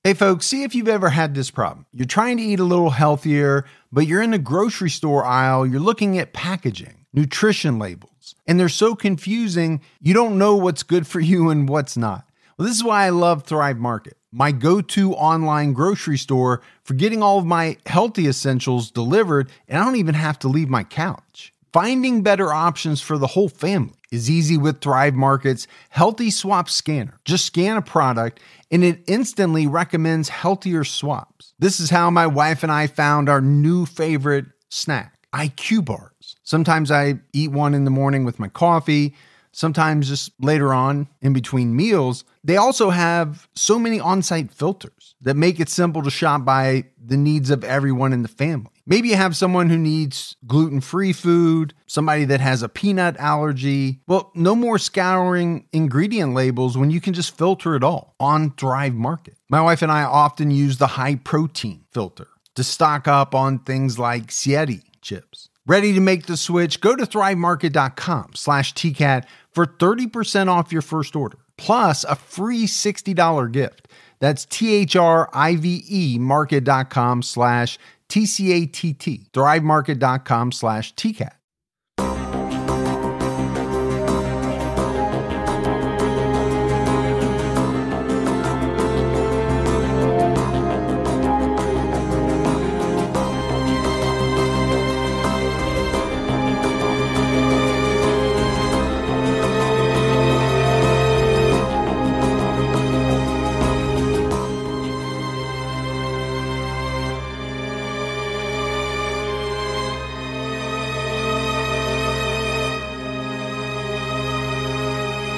Hey folks, see if you've ever had this problem. You're trying to eat a little healthier, but you're in the grocery store aisle, you're looking at packaging, nutrition labels, and they're so confusing, you don't know what's good for you and what's not. Well, this is why I love Thrive Market, my go-to online grocery store for getting all of my healthy essentials delivered, and I don't even have to leave my couch. Finding better options for the whole family is easy with Thrive Market's Healthy Swap Scanner. Just scan a product and it instantly recommends healthier swaps. This is how my wife and I found our new favorite snack, IQ bars. Sometimes I eat one in the morning with my coffee, sometimes just later on in between meals. They also have so many on-site filters that make it simple to shop by the needs of everyone in the family. Maybe you have someone who needs gluten-free food, somebody that has a peanut allergy. Well, no more scouring ingredient labels when you can just filter it all on Thrive Market. My wife and I often use the high protein filter to stock up on things like Sieti chips. Ready to make the switch? Go to thrivemarket.com/TCAT for 30% off your first order, plus a free $60 gift. That's THRIVE market.com/TCATT. thrivemarket.com/TCAT.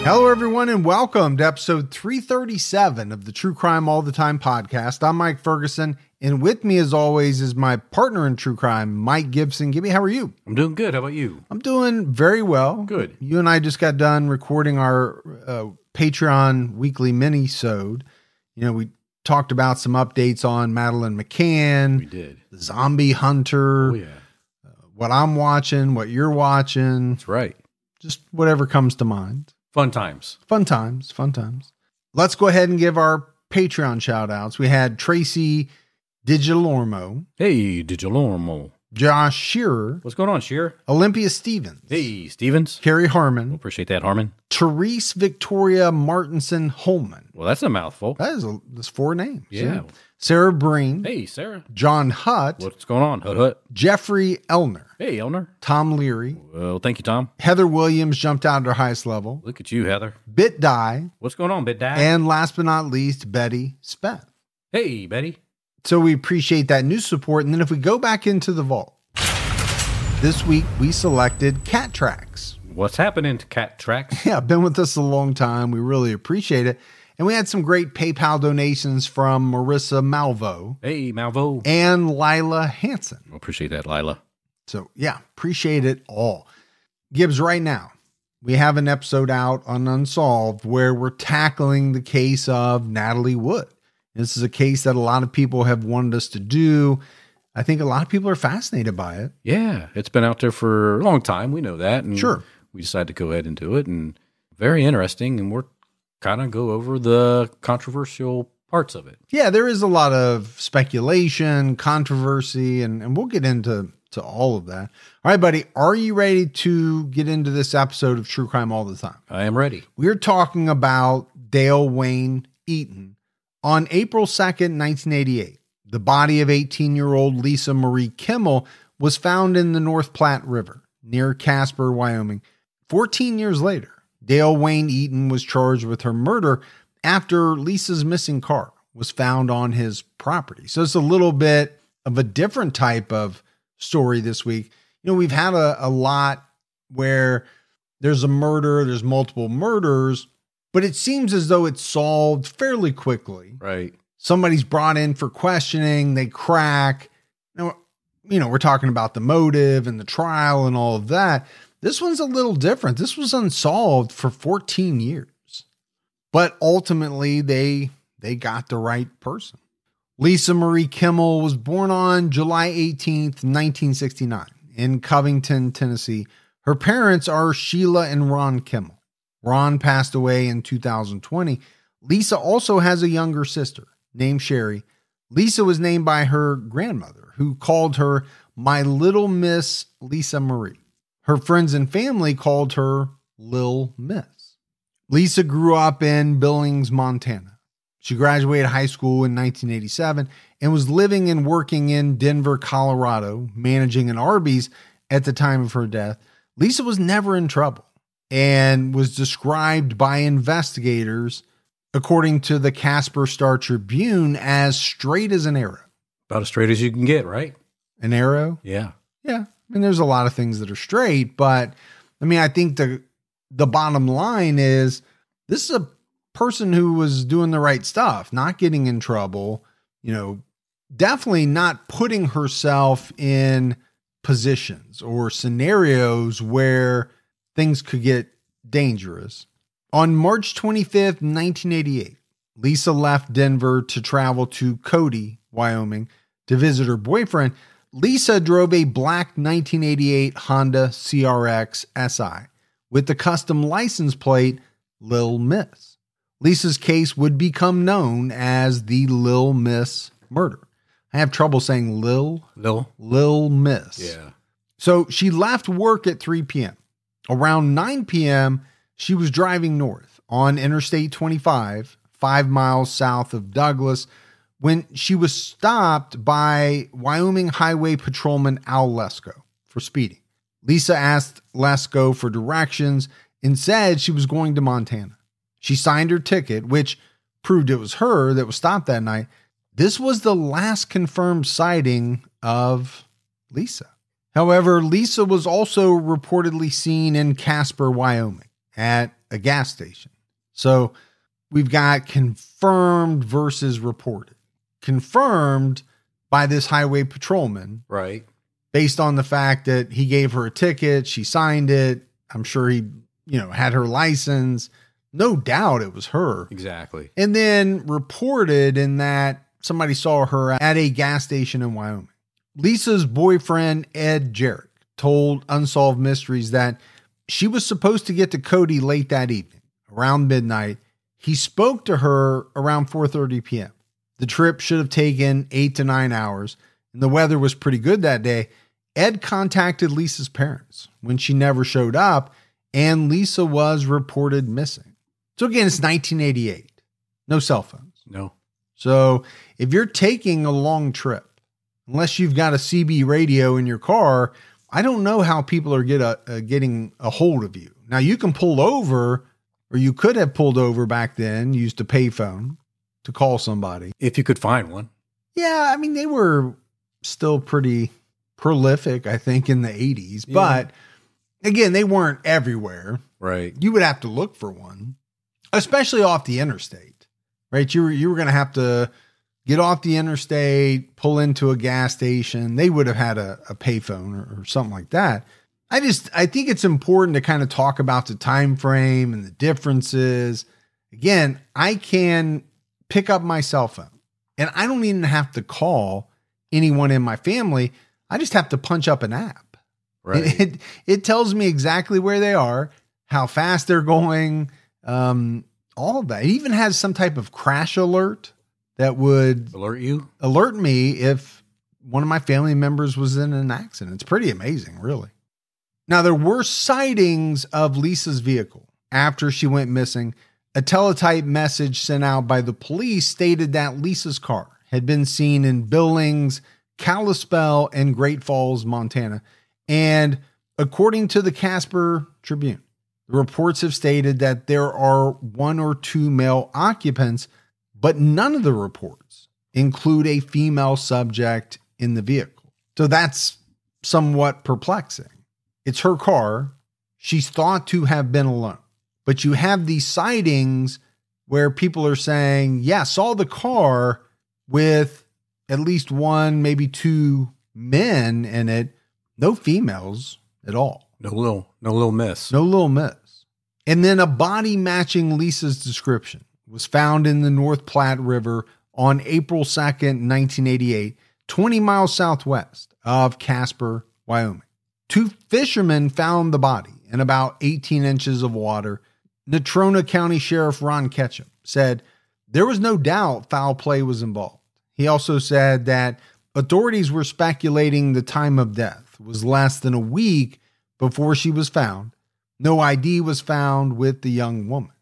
Hello, everyone, and welcome to episode 337 of the True Crime All the Time podcast. I'm Mike Ferguson, and with me, as always, is my partner in true crime, Mike Gibson. Gibby, how are you? I'm doing good. How about you? I'm doing very well. Good. You and I just got done recording our Patreon weekly mini-sode. You know, we talked about some updates on Madeleine McCann. We did. The Zombie Hunter. Oh, yeah. What I'm watching, what you're watching. That's right. Just whatever comes to mind. Fun times. Fun times. Let's go ahead and give our Patreon shout outs. We had Tracy Digilormo. Hey, Digilormo. Josh Shearer. What's going on, Shearer? Olympia Stevens. Hey, Stevens. Carrie Harmon. Appreciate that, Harmon. Therese Victoria Martinson Holman. Well, that's a mouthful. That's four names. Yeah. Sarah Breen. Hey, Sarah. John Hutt. What's going on, Hut? Jeffrey Elner. Hey, Elner. Tom Leary. Well, thank you, Tom. Heather Williams jumped out at her highest level. Look at you, Heather. Bit Die. What's going on, Bit Die? And last but not least, Betty Speth. Hey, Betty. So we appreciate that new support. And then if we go back into the vault, this week we selected Cat Tracks. What's happening to Cat Tracks? Yeah, been with us a long time. We really appreciate it. And we had some great PayPal donations from Marissa Malvo. Hey, Malvo. And Lila Hansen. Appreciate that, Lila. So yeah, appreciate it all. Gibbs, right now, we have an episode out on Unsolved where we're tackling the case of Natalie Wood. This is a case that a lot of people have wanted us to do. I think a lot of people are fascinated by it. Yeah, it's been out there for a long time. We know that. And sure. We decided to go ahead and do it. And very interesting. And we're kind of go over the controversial parts of it. Yeah, there is a lot of speculation, controversy, and we'll get into all of that. All right, buddy, are you ready to get into this episode of True Crime All the Time? I am ready. We're talking about Dale Wayne Eaton. On April 2nd, 1988, the body of 18-year-old Lisa Marie Kimmell was found in the North Platte River near Casper, Wyoming. 14 years later, Dale Wayne Eaton was charged with her murder after Lisa's missing car was found on his property. So it's a little bit of a different type of story this week. You know, we've had a lot where there's a murder, there's multiple murders, but it seems as though it's solved fairly quickly. Right. Somebody's brought in for questioning, they crack. You know, we're talking about the motive and the trial and all of that. This one's a little different. This was unsolved for 14 years. But ultimately, they got the right person. Lisa Marie Kimmell was born on July 18th, 1969 in Covington, Tennessee. Her parents are Sheila and Ron Kimmell. Ron passed away in 2020. Lisa also has a younger sister named Sherry. Lisa was named by her grandmother, who called her My Little Miss Lisa Marie. Her friends and family called her Lil Miss. Lisa grew up in Billings, Montana. She graduated high school in 1987 and was living and working in Denver, Colorado, managing an Arby's at the time of her death. Lisa was never in trouble and was described by investigators, according to the Casper Star Tribune, as straight as an arrow. About as straight as you can get, right? An arrow? Yeah. Yeah. I mean, there's a lot of things that are straight, but I mean, I think the bottom line is this is a person who was doing the right stuff, not getting in trouble, definitely not putting herself in positions or scenarios where things could get dangerous. On March 25th, 1988, Lisa left Denver to travel to Cody, Wyoming, to visit her boyfriend. Lisa drove a black 1988 Honda CRX SI with the custom license plate Lil Miss. Lisa's case would become known as the Lil Miss murder. I have trouble saying Lil Miss. Yeah. So she left work at 3 p.m. Around 9 p.m., she was driving north on Interstate 25, 5 miles south of Douglas, when she was stopped by Wyoming Highway Patrolman Al Lesko for speeding. Lisa asked Lesko for directions and said she was going to Montana. She signed her ticket, which proved it was her that was stopped that night. This was the last confirmed sighting of Lisa. However, Lisa was also reportedly seen in Casper, Wyoming, at a gas station. So we've got confirmed versus reported. Confirmed by this highway patrolman. Right. Based on the fact that he gave her a ticket, she signed it. I'm sure he, had her license. No doubt it was her. Exactly. And then reported in that somebody saw her at a gas station in Wyoming. Lisa's boyfriend, Ed Jarrett, told Unsolved Mysteries that she was supposed to get to Cody late that evening, around midnight. He spoke to her around 4:30 p.m. The trip should have taken 8 to 9 hours, and the weather was pretty good that day. Ed contacted Lisa's parents when she never showed up, and Lisa was reported missing. So again, it's 1988. No cell phones. No. So if you're taking a long trip, unless you've got a CB radio in your car, I don't know how people are getting a hold of you. Now, you can pull over, or you could have pulled over back then, used a payphone to call somebody. If you could find one. Yeah, I mean, they were still pretty prolific, I think, in the 80s. Yeah. But again, they weren't everywhere. Right. You would have to look for one, especially off the interstate, right? You were going to have to get off the interstate, pull into a gas station. They would have had a payphone or something like that. I think it's important to kind of talk about the time frame and the differences. Again, I can pick up my cell phone and I don't even have to call anyone in my family. I just have to punch up an app. Right. It tells me exactly where they are, how fast they're going, all of that. It even has some type of crash alert that would alert me if one of my family members was in an accident. It's pretty amazing, really. Now, there were sightings of Lisa's vehicle after she went missing. A teletype message sent out by the police stated that Lisa's car had been seen in Billings, Kalispell, and Great Falls, Montana. And according to the Casper Tribune, the reports have stated that there are 1 or 2 male occupants, but none of the reports include a female subject in the vehicle. So that's somewhat perplexing. It's her car. She's thought to have been alone. But you have these sightings where people are saying, yeah, saw the car with at least 1, maybe 2 men in it. No females at all. No little miss. No little miss. And then a body matching Lisa's description was found in the North Platte River on April 2nd, 1988, 20 miles southwest of Casper, Wyoming. 2 fishermen found the body in about 18 inches of water. Natrona County Sheriff Ron Ketchum said there was no doubt foul play was involved. He also said that authorities were speculating the time of death was less than a week before she was found. No ID was found with the young woman.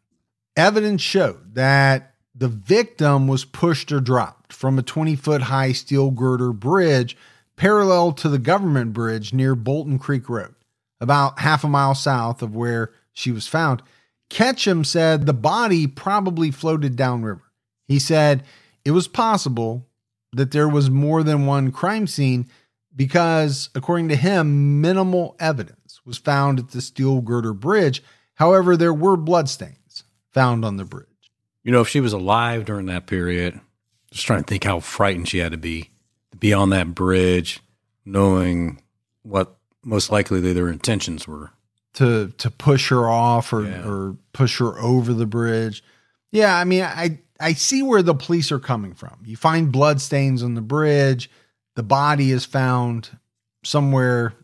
Evidence showed that the victim was pushed or dropped from a 20-foot high steel girder bridge parallel to the government bridge near Bolton Creek Road, about half a mile south of where she was found. Ketchum said the body probably floated downriver. He said it was possible that there was more than one crime scene because, according to him, minimal evidence was found at the steel girder bridge. However, there were bloodstains found on the bridge. You know, if she was alive during that period, just trying to think how frightened she had to be on that bridge, knowing what most likely their intentions were. To push her off or push her over the bridge. Yeah, I mean, I see where the police are coming from. You find bloodstains on the bridge. The body is found somewhere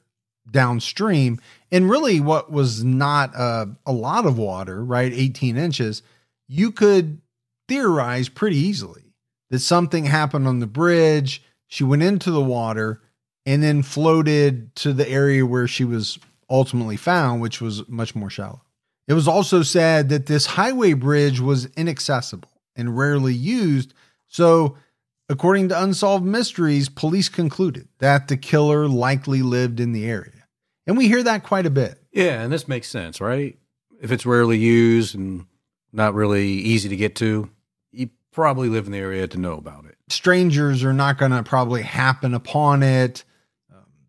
downstream. And really what was not a lot of water, right, 18 inches, you could theorize pretty easily that something happened on the bridge. She went into the water and then floated to the area where she was ultimately found, which was much more shallow. It was also said that this highway bridge was inaccessible and rarely used. So, according to Unsolved Mysteries, police concluded that the killer likely lived in the area. And we hear that quite a bit. Yeah, and this makes sense, right? If it's rarely used and not really easy to get to, you probably live in the area to know about it. Strangers are not going to probably happen upon it.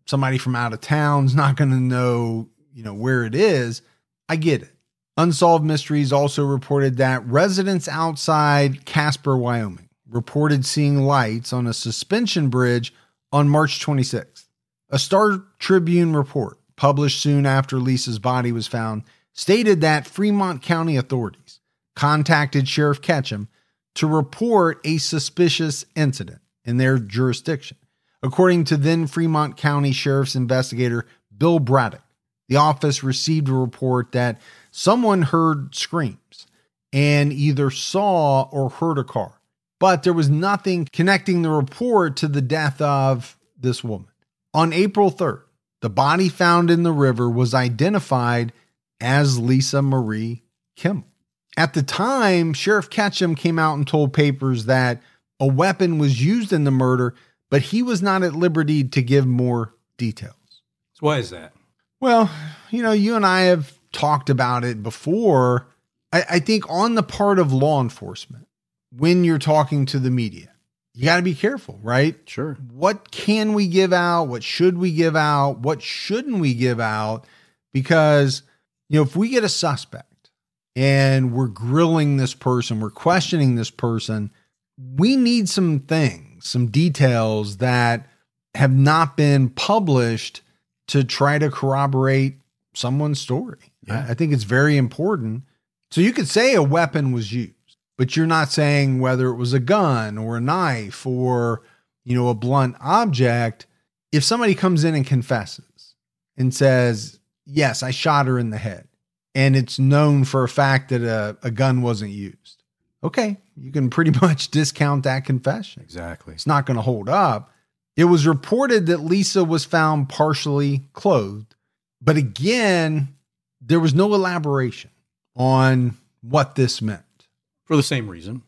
Somebody from out of town's not going to know, where it is. I get it. Unsolved Mysteries also reported that residents outside Casper, Wyoming, reported seeing lights on a suspension bridge on March 26th. A Star Tribune report published soon after Lisa's body was found stated that Fremont County authorities contacted Sheriff Ketchum to report a suspicious incident in their jurisdiction. According to then Fremont County Sheriff's investigator Bill Braddock, the office received a report that someone heard screams and either saw or heard a car, but there was nothing connecting the report to the death of this woman. On April 3rd, the body found in the river was identified as Lisa Marie Kimmell. At the time, Sheriff Ketchum came out and told papers that a weapon was used in the murder, but he was not at liberty to give more details. So why is that? Well, you and I have talked about it before. I think on the part of law enforcement, when you're talking to the media, you got to be careful, right? Sure. What can we give out? What should we give out? What shouldn't we give out? Because, if we get a suspect and we're grilling this person, we're questioning this person, we need some things, some details that have not been published to try to corroborate someone's story. Yeah. I think it's very important. So you could say a weapon was used, but you're not saying whether it was a gun or a knife or, a blunt object. If somebody comes in and confesses and says, yes, I shot her in the head, and it's known for a fact that a gun wasn't used, okay, you can pretty much discount that confession. Exactly. It's not going to hold up. It was reported that Lisa was found partially clothed, but again, there was no elaboration on what this meant. For the same reason.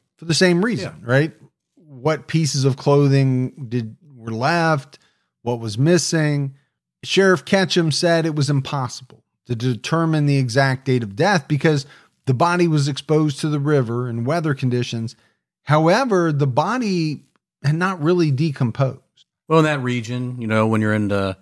Right? What pieces of clothing were left? What was missing? Sheriff Ketchum said it was impossible to determine the exact date of death because the body was exposed to the river and weather conditions. However, the body had not really decomposed. Well, in that region, when you're into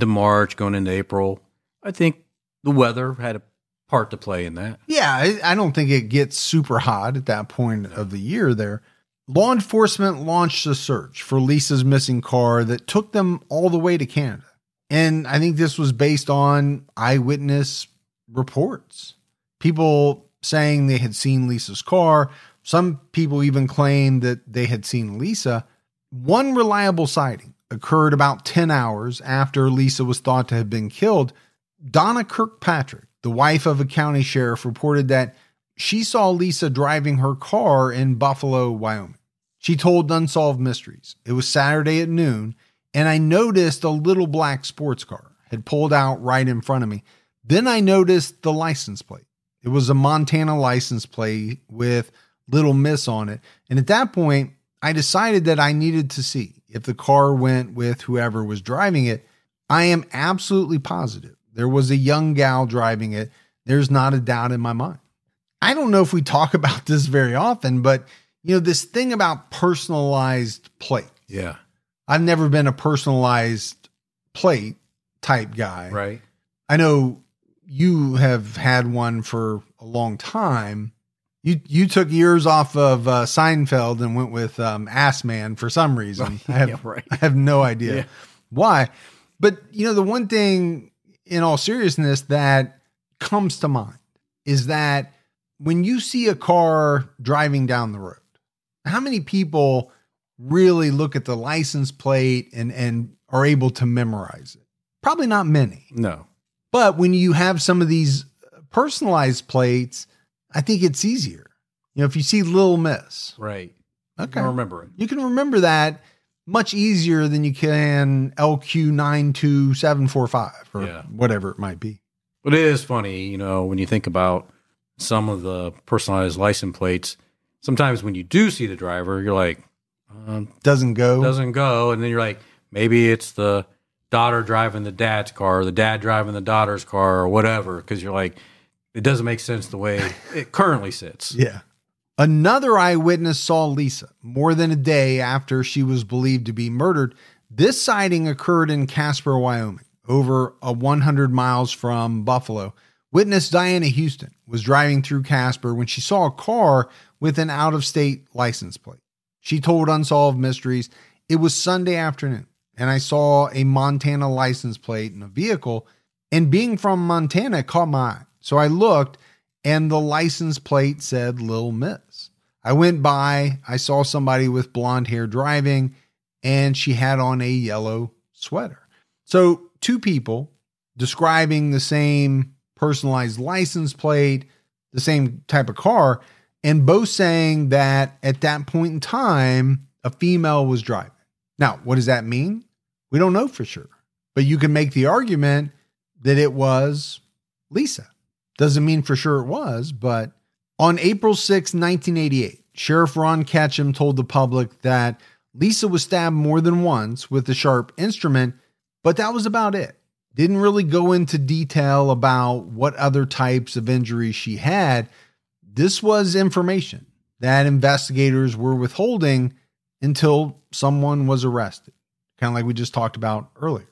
March, going into April, I think the weather had a part to play in that. Yeah, I don't think it gets super hot at that point of the year there. Law enforcement launched a search for Lisa's missing car that took them all the way to Canada. And I think this was based on eyewitness reports. People saying they had seen Lisa's car. Some people even claimed that they had seen Lisa. One reliable sighting occurred about 10 hours after Lisa was thought to have been killed. Donna Kirkpatrick, the wife of a county sheriff, reported that she saw Lisa driving her car in Buffalo, Wyoming. She told Unsolved Mysteries. It was Saturday at noon, and I noticed a little black sports car had pulled out right in front of me. Then I noticed the license plate. It was a Montana license plate with Little Miss on it. And at that point, I decided that I needed to see if the car went with whoever was driving it. I am absolutely positive there was a young gal driving it. There's not a doubt in my mind. I don't know if we talk about this very often, but this thing about personalized plates. Yeah. I've never been a personalized plate type guy. Right. I know you have had one for a long time. You took years off of Seinfeld and went with Ass Man for some reason. I have no idea why. But, the one thing in all seriousness that comes to mind is that when you see a car driving down the road, how many people really look at the license plate and are able to memorize it? Probably not many. No. But when you have some of these personalized plates, I think it's easier. If you see Little Miss. Right. Okay. You can remember it. You can remember that much easier than you can LQ92745 or whatever it might be. But it is funny, when you think about some of the personalized license plates, sometimes when you do see the driver, you're like, doesn't go. And then you're like, maybe it's the daughter driving the dad's car, or the dad driving the daughter's car, or whatever. Because you're like, it doesn't make sense the way it currently sits. Yeah. Another eyewitness saw Lisa more than a day after she was believed to be murdered. This sighting occurred in Casper, Wyoming, over 100 miles from Buffalo. Witness Diana Houston was driving through Casper when she saw a car with an out-of-state license plate. She told Unsolved Mysteries, "It was Sunday afternoon, and I saw a Montana license plate in a vehicle, and being from Montana, it caught my eye. So I looked, and the license plate said Little Miss. I went by, I saw somebody with blonde hair driving, and she had on a yellow sweater." So 2 people describing the same personalized license plate, the same type of car, and both saying that at that point in time, a female was driving. Now, what does that mean? We don't know for sure, but you can make the argument that it was Lisa. Doesn't mean for sure it was, but on April 6, 1988, Sheriff Ron Ketchum told the public that Lisa was stabbed more than once with a sharp instrument, but that was about it. Didn't really go into detail about what other types of injuries she had. This was information that investigators were withholding until someone was arrested, kind of like we just talked about earlier.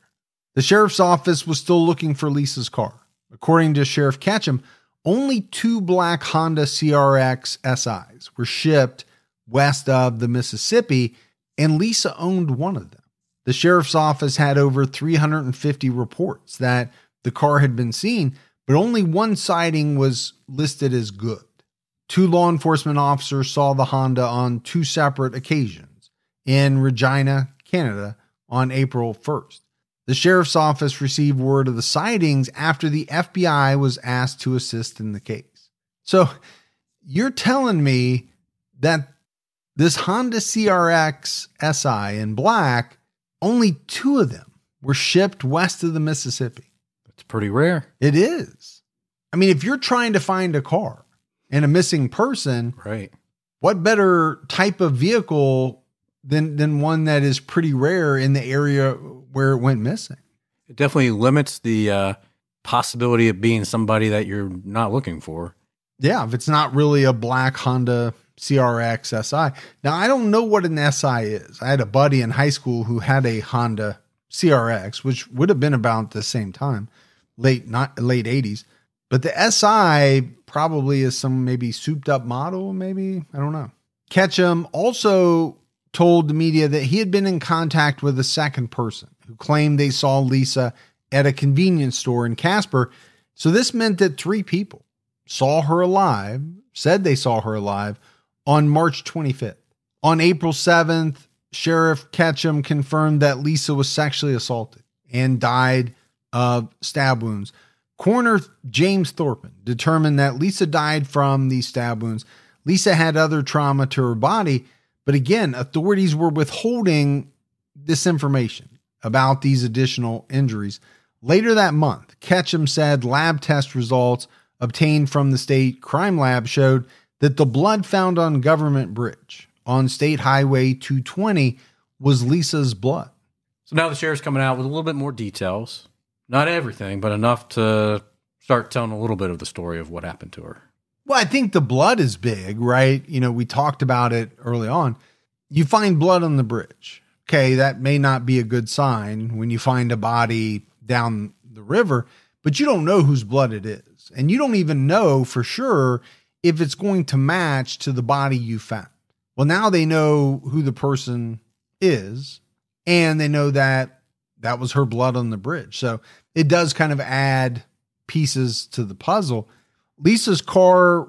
The sheriff's office was still looking for Lisa's car. According to Sheriff Ketchum, only 2 black Honda CRX SIs were shipped west of the Mississippi, and Lisa owned one of them. The sheriff's office had over 350 reports that the car had been seen, but only one sighting was listed as good. 2 law enforcement officers saw the Honda on 2 separate occasions in Regina, Canada on April 1st. The sheriff's office received word of the sightings after the FBI was asked to assist in the case. So you're telling me that this Honda CRX SI in black, only 2 of them were shipped west of the Mississippi. That's pretty rare. It is. I mean, if you're trying to find a car and a missing person, right? What better type of vehicle than one that is pretty rare in the area where it went missing? It definitely limits the possibility of being somebody that you're not looking for. Yeah, if it's not really a black Honda CRX SI. Now, I don't know what an SI is. I had a buddy in high school who had a Honda CRX, which would have been about the same time, late 80s. But the SI probably is some maybe souped up model, maybe. I don't know. Ketchum also told the media that he had been in contact with a second person who claimed they saw Lisa at a convenience store in Casper. So this meant that 3 people saw her alive, said they saw her alive on March 25th. On April 7th, Sheriff Ketchum confirmed that Lisa was sexually assaulted and died of stab wounds. Coroner James Thornton determined that Lisa died from these stab wounds. Lisa had other trauma to her body, but again, authorities were withholding this information about these additional injuries. Later that month, Ketchum said lab test results obtained from the state crime lab showed that the blood found on Government Bridge on State Highway 220 was Lisa's blood. So now the sheriff's coming out with a little bit more details. Not everything, but enough to start telling a little bit of the story of what happened to her. Well, I think the blood is big, right? We talked about it early on. You find blood on the bridge. Okay, that may not be a good sign when you find a body down the river, but you don't know whose blood it is. And you don't even know for sure if it's going to match to the body you found. Well, now they know who the person is, and they know that that was her blood on the bridge. So it does kind of add pieces to the puzzle. Lisa's car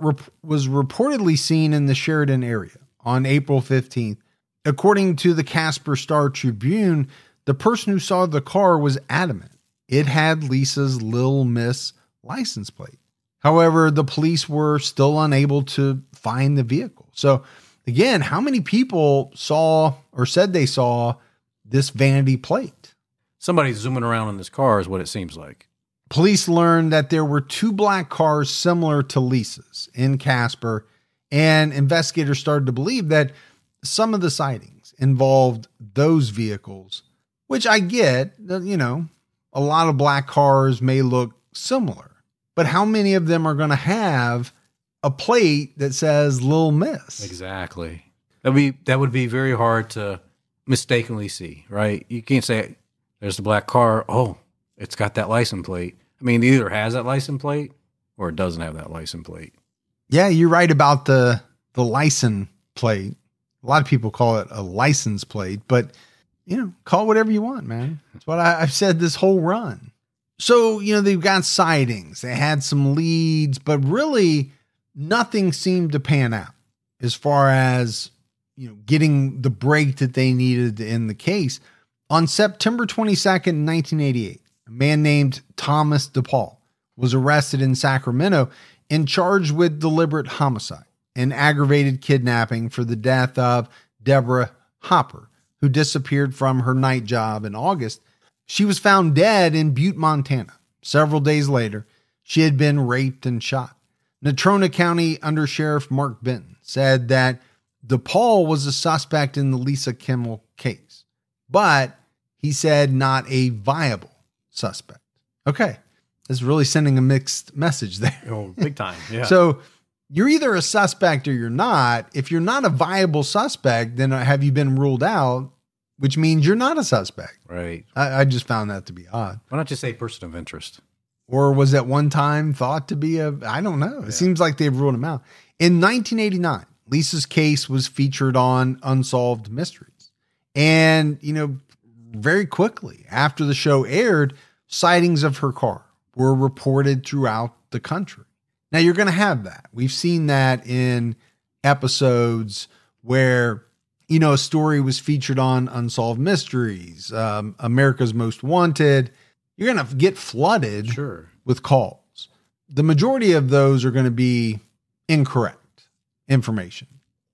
was reportedly seen in the Sheridan area on April 15th. According to the Casper Star Tribune, the person who saw the car was adamant it had Lisa's Little Miss license plate. However, the police were still unable to find the vehicle. So again, how many people saw or said they saw this vanity plate? Somebody's zooming around in this car is what it seems like. Police learned that there were 2 black cars similar to Lisa's in Casper, and investigators started to believe that some of the sightings involved those vehicles, which I get, a lot of black cars may look similar, but how many of them are going to have a plate that says Little Miss? Exactly. That would be very hard to mistakenly see, right? You can't say, there's the black car. Oh, it's got that license plate. I mean, it either has that license plate or it doesn't have that license plate. Yeah, you're right about the license plate. A lot of people call it a license plate, but call it whatever you want, man. That's what I've said this whole run. So, they've got sightings. They had some leads, but really nothing seemed to pan out as far as, getting the break that they needed to end the case. On September 22nd, 1988, a man named Thomas DePaul was arrested in Sacramento and charged with deliberate homicide and aggravated kidnapping for the death of Deborah Hopper, who disappeared from her night job in August. She was found dead in Butte, Montana. Several days later, she had been raped and shot. Natrona County Undersheriff Mark Benton said that DePaul was a suspect in the Lisa Kimmell case, but he said not a viable suspect. Okay. That's really sending a mixed message there. Oh, big time. Yeah. So you're either a suspect or you're not. If you're not a viable suspect, then have you been ruled out, which means you're not a suspect. Right. I just found that to be odd. Why not just say person of interest? Or was at one time thought to be I don't know. It seems like they've ruled him out. In 1989, Lisa's case was featured on Unsolved Mysteries. And, very quickly after the show aired, sightings of her car were reported throughout the country. Now you're going to have that. We've seen that in episodes where, a story was featured on Unsolved Mysteries, America's Most Wanted. You're going to get flooded with calls. The majority of those are going to be incorrect information.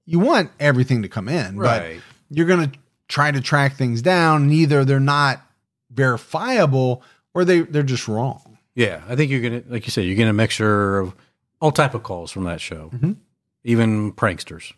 You want everything to come in, right, but you're going to try to track things down, and either they're not verifiable or they're just wrong. Yeah, I think you're going to, like you said, you're getting a mixture of all type of calls from that show, even pranksters.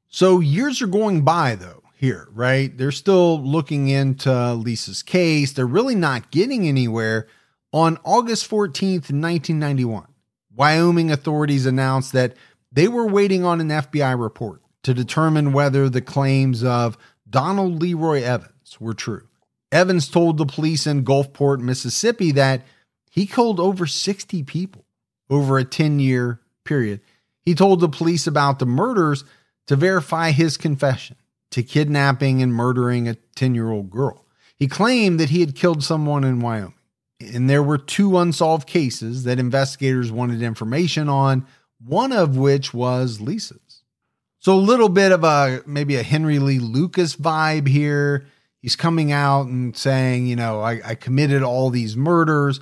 So years are going by, though, here, right? They're still looking into Lisa's case. They're really not getting anywhere. On August 14th, 1991, Wyoming authorities announced that they were waiting on an FBI report to determine whether the claims of Donald Leroy Evans were true. Evans told the police in Gulfport, Mississippi, that he killed over 60 people over a 10-year period. He told the police about the murders to verify his confession to kidnapping and murdering a 10-year-old girl. He claimed that he had killed someone in Wyoming, and there were 2 unsolved cases that investigators wanted information on, one of which was Lisa's. So a little bit of maybe a Henry Lee Lucas vibe here. He's coming out and saying, I committed all these murders.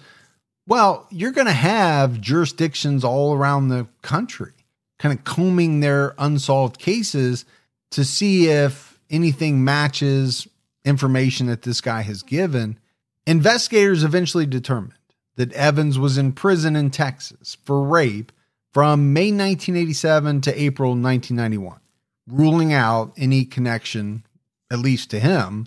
Well, you're going to have jurisdictions all around the country kind of combing their unsolved cases to see if anything matches information that this guy has given. Investigators eventually determined that Evans was in prison in Texas for rape from May 1987 to April 1991, ruling out any connection, at least to him,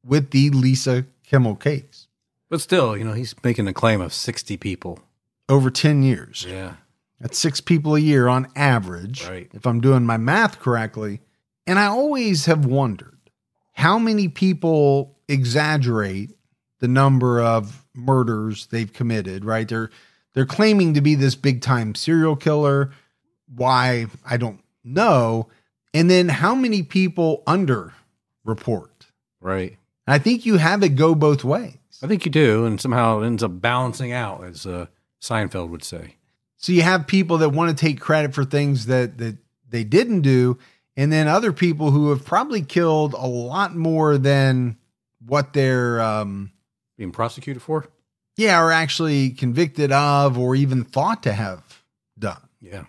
with the Lisa Kimmell case. But still, he's making a claim of 60 people. Over 10 years. Yeah. That's 6 people a year on average, right, if I'm doing my math correctly. And I always have wondered how many people exaggerate the number of murders they've committed, right? They're claiming to be this big time serial killer. Why? I don't know. And then how many people underreport? Right. I think you have it go both ways. I think you do. And somehow it ends up balancing out, as Seinfeld would say. So you have people that want to take credit for things that they didn't do. And then other people who have probably killed a lot more than what they're being prosecuted for. Yeah, or actually convicted of, or even thought to have done. Yeah.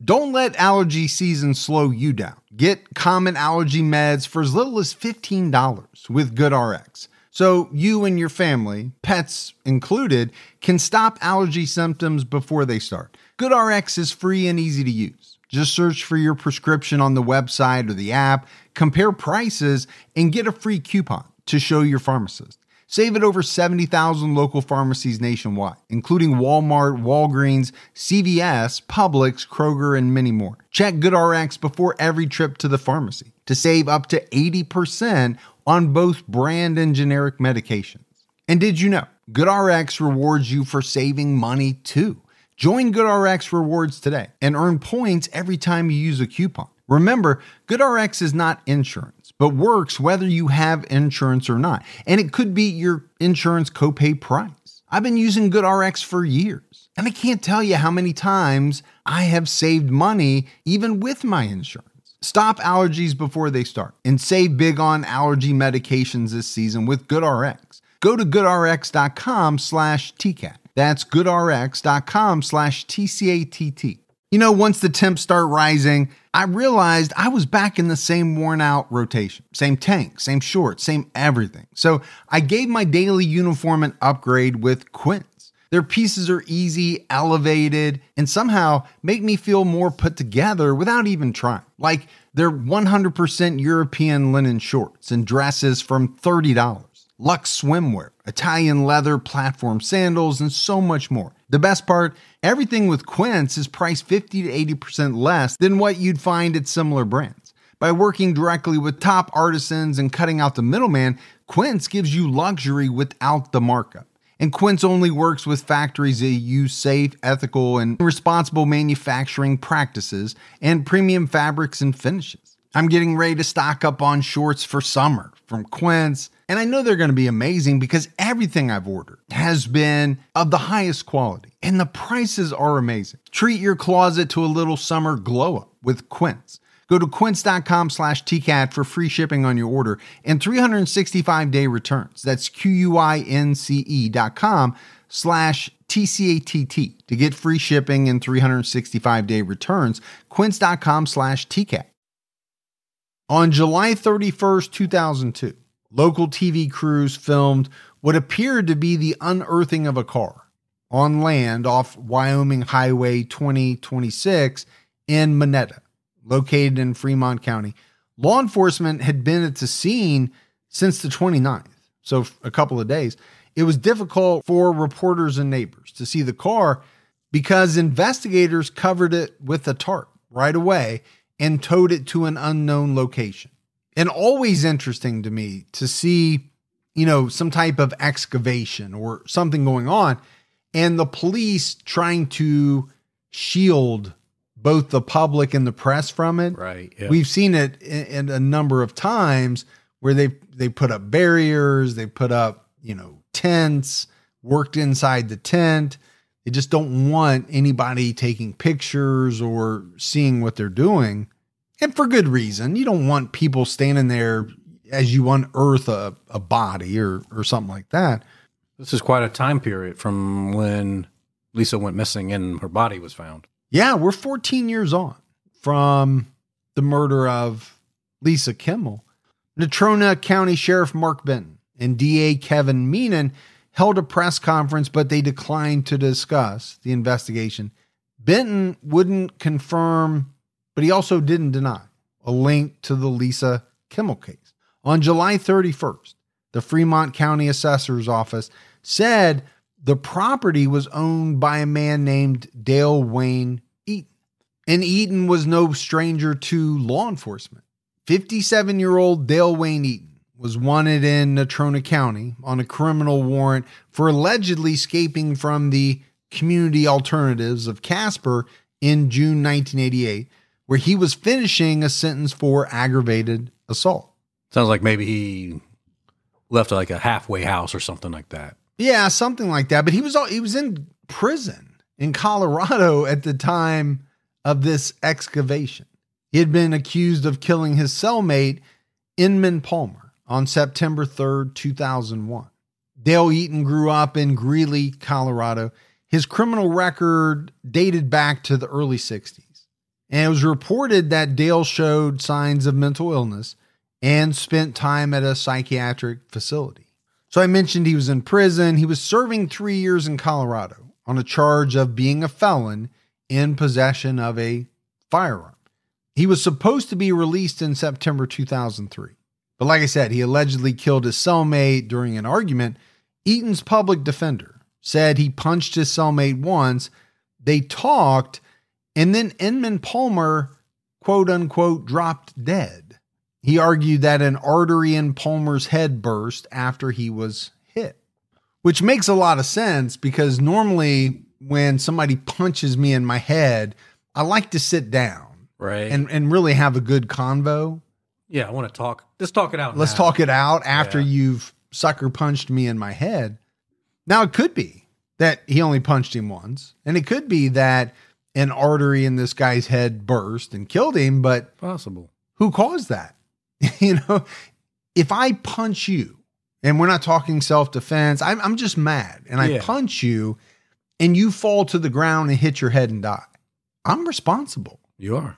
Don't let allergy season slow you down. Get common allergy meds for as little as $15 with GoodRx. So you and your family, pets included, can stop allergy symptoms before they start. GoodRx is free and easy to use. Just search for your prescription on the website or the app, compare prices, and get a free coupon to show your pharmacist. Save at over 70,000 local pharmacies nationwide, including Walmart, Walgreens, CVS, Publix, Kroger, and many more. Check GoodRx before every trip to the pharmacy to save up to 80% on both brand and generic medications. And did you know GoodRx rewards you for saving money too? Join GoodRx Rewards today and earn points every time you use a coupon. Remember, GoodRx is not insurance, but works whether you have insurance or not. And it could be your insurance copay price. I've been using GoodRx for years, and I can't tell you how many times I have saved money even with my insurance. Stop allergies before they start and save big on allergy medications this season with GoodRx. Go to goodrx.com/TCAT. That's goodrx.com/TCATT. Once the temps start rising, I realized I was back in the same worn out rotation. Same tank, same shorts, same everything. So I gave my daily uniform an upgrade with Quince. Their pieces are easy, elevated, and somehow make me feel more put together without even trying. Like their 100% European linen shorts and dresses from $30. Luxe swimwear, Italian leather platform sandals, and so much more. The best part, everything with Quince is priced 50 to 80% less than what you'd find at similar brands. By working directly with top artisans and cutting out the middleman, Quince gives you luxury without the markup. And Quince only works with factories that use safe, ethical, and responsible manufacturing practices and premium fabrics and finishes. I'm getting ready to stock up on shorts for summer from Quince, and I know they're going to be amazing because everything I've ordered has been of the highest quality, and the prices are amazing. Treat your closet to a little summer glow up with Quince. Go to quince.com/TCAT for free shipping on your order and 365-day returns. That's QUINCE.com/TCATT to get free shipping and 365-day returns. Quince.com/TCAT. On July 31st, 2002, local TV crews filmed what appeared to be the unearthing of a car on land off Wyoming Highway 2026 in Monetta, located in Fremont County. Law enforcement had been at the scene since the 29th, so a couple of days. It was difficult for reporters and neighbors to see the car because investigators covered it with a tarp right away and towed it to an unknown location. And always interesting to me to see, some type of excavation or something going on, and the police trying to shield both the public and the press from it. Right. Yeah. We've seen it in a number of times where they put up barriers, they put up, tents, worked inside the tent. They just don't want anybody taking pictures or seeing what they're doing. And for good reason. You don't want people standing there as you unearth a body or something like that. This is quite a time period from when Lisa went missing and her body was found. Yeah, we're 14 years on from the murder of Lisa Kimmell. Natrona County Sheriff Mark Benton and DA Kevin Meenan held a press conference, but they declined to discuss the investigation. Benton wouldn't confirm, but he also didn't deny a link to the Lisa Kimmell case. On July 31st, the Fremont County Assessor's Office said the property was owned by a man named Dale Wayne Eaton. And Eaton was no stranger to law enforcement. 57-year-old Dale Wayne Eaton was wanted in Natrona County on a criminal warrant for allegedly escaping from the community alternatives of Casper in June 1988, where he was finishing a sentence for aggravated assault. Sounds like maybe he left like a halfway house or something like that. Yeah, something like that. But he was in prison in Colorado at the time of this excavation. He had been accused of killing his cellmate, Inman Palmer, on September 3rd, 2001. Dale Eaton grew up in Greeley, Colorado. His criminal record dated back to the early 60s. And it was reported that Dale showed signs of mental illness and spent time at a psychiatric facility. So I mentioned he was in prison. He was serving 3 years in Colorado on a charge of being a felon in possession of a firearm. He was supposed to be released in September 2003. But like I said, he allegedly killed his cellmate during an argument. Eaton's public defender said he punched his cellmate once. They talked, and then Inman Palmer, quote unquote, dropped dead. He argued that an artery in Palmer's head burst after he was hit, which makes a lot of sense because normally when somebody punches me in my head, I like to sit down. Right. And really have a good convo. Yeah, I want to talk. Let's talk it out. Let's talk it out after you've sucker punched me in my head. Now, it could be that he only punched him once. And it could be that an artery in this guy's head burst and killed him. But possible. Who caused that? If I punch you, and we're not talking self-defense, I'm just mad. And I punch you and you fall to the ground and hit your head and die. I'm responsible. You are.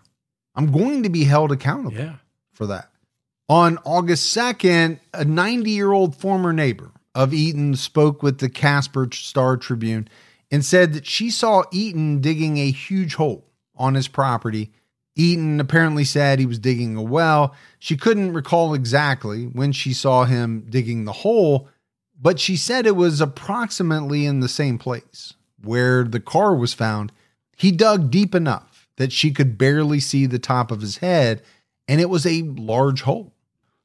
I'm going to be held accountable for that. On August 2nd, a 90-year-old former neighbor of Eaton spoke with the Casper Star Tribune and said that she saw Eaton digging a huge hole on his property. Eaton apparently said he was digging a well. She couldn't recall exactly when she saw him digging the hole, but she said it was approximately in the same place where the car was found. He dug deep enough that she could barely see the top of his head, and it was a large hole.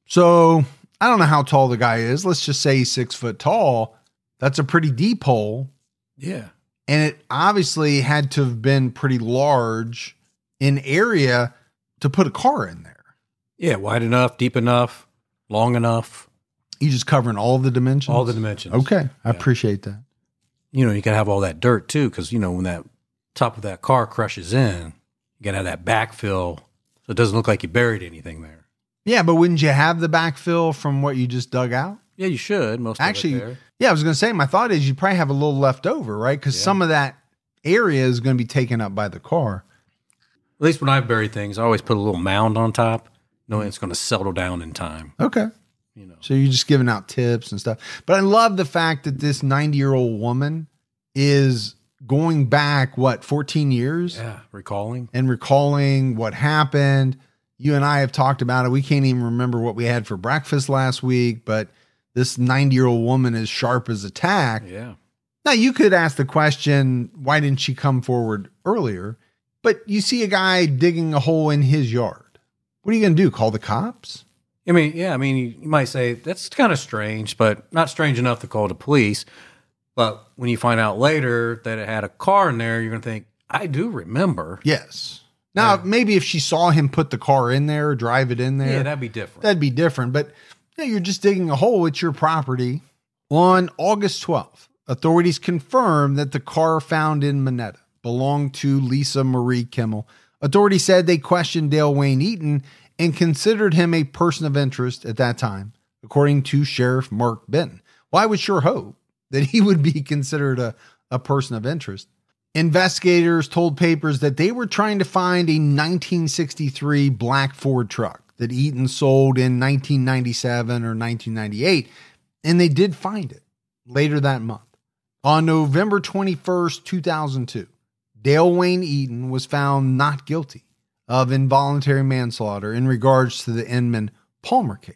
So I don't know how tall the guy is. Let's just say he's 6 foot tall. That's a pretty deep hole. Yeah. And it obviously had to have been pretty large in area to put a car in there. Yeah, wide enough, deep enough, long enough. You just covering all the dimensions? All the dimensions. Okay, I appreciate that. You know, you got to have all that dirt too, because, you know, when that top of that car crushes in, you got to have that backfill so it doesn't look like you buried anything there. Yeah, but wouldn't you have the backfill from what you just dug out? Yeah, you should. Actually, of it there. Yeah, I was going to say, my thought is you probably have a little left over, right? Because some of that area is going to be taken up by the car. At least when I bury things, I always put a little mound on top, knowing it's going to settle down in time. Okay. You know. So you're just giving out tips and stuff. But I love the fact that this 90-year-old woman is going back, 14 years? Yeah, recalling. And recalling what happened. You and I have talked about it. We can't even remember what we had for breakfast last week, but this 90-year-old woman is sharp as a tack. Yeah. Now, you could ask the question, why didn't she come forward earlier? But you see a guy digging a hole in his yard. What are you going to do? Call the cops? I mean, you might say that's kind of strange, but not strange enough to call the police. But when you find out later that it had a car in there, you're going to think, I do remember. Yes. Now, maybe if she saw him put the car in there, drive it in there. Yeah, that'd be different. But you're just digging a hole. It's your property. On August 12th, authorities confirmed that the car found in Monetta belonged to Lisa Marie Kimmell. Authorities said they questioned Dale Wayne Eaton and considered him a person of interest at that time, according to Sheriff Mark Benton. Well, I would sure hope that he would be considered a person of interest. Investigators told papers that they were trying to find a 1963 black Ford truck that Eaton sold in 1997 or 1998, and they did find it later that month. On November 21st, 2002, Dale Wayne Eaton was found not guilty of involuntary manslaughter in regards to the Inman Palmer case.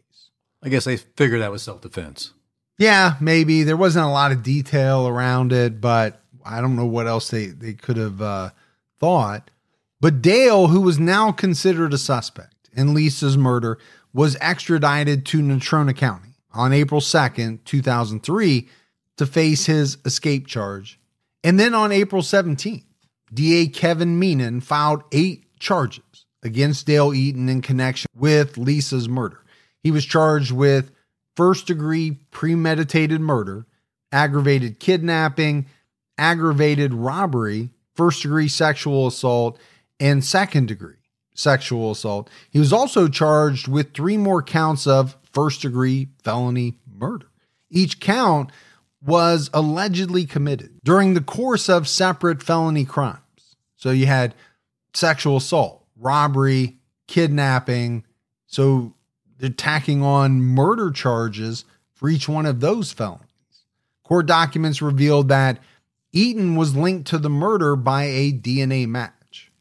I guess they figured that was self-defense. Yeah, maybe. There wasn't a lot of detail around it, but I don't know what else they could have thought. But Dale, who was now considered a suspect in Lisa's murder, was extradited to Natrona County on April 2nd, 2003 to face his escape charge. And then on April 17th, DA Kevin Meenan filed 8 charges against Dale Eaton in connection with Lisa's murder. He was charged with first-degree premeditated murder, aggravated kidnapping, aggravated robbery, first-degree sexual assault, and second-degree sexual assault. He was also charged with 3 more counts of first-degree felony murder. Each count was allegedly committed during the course of separate felony crimes. So you had sexual assault, robbery, kidnapping. So they're tacking on murder charges for each one of those felonies. Court documents revealed that Eaton was linked to the murder by a DNA match.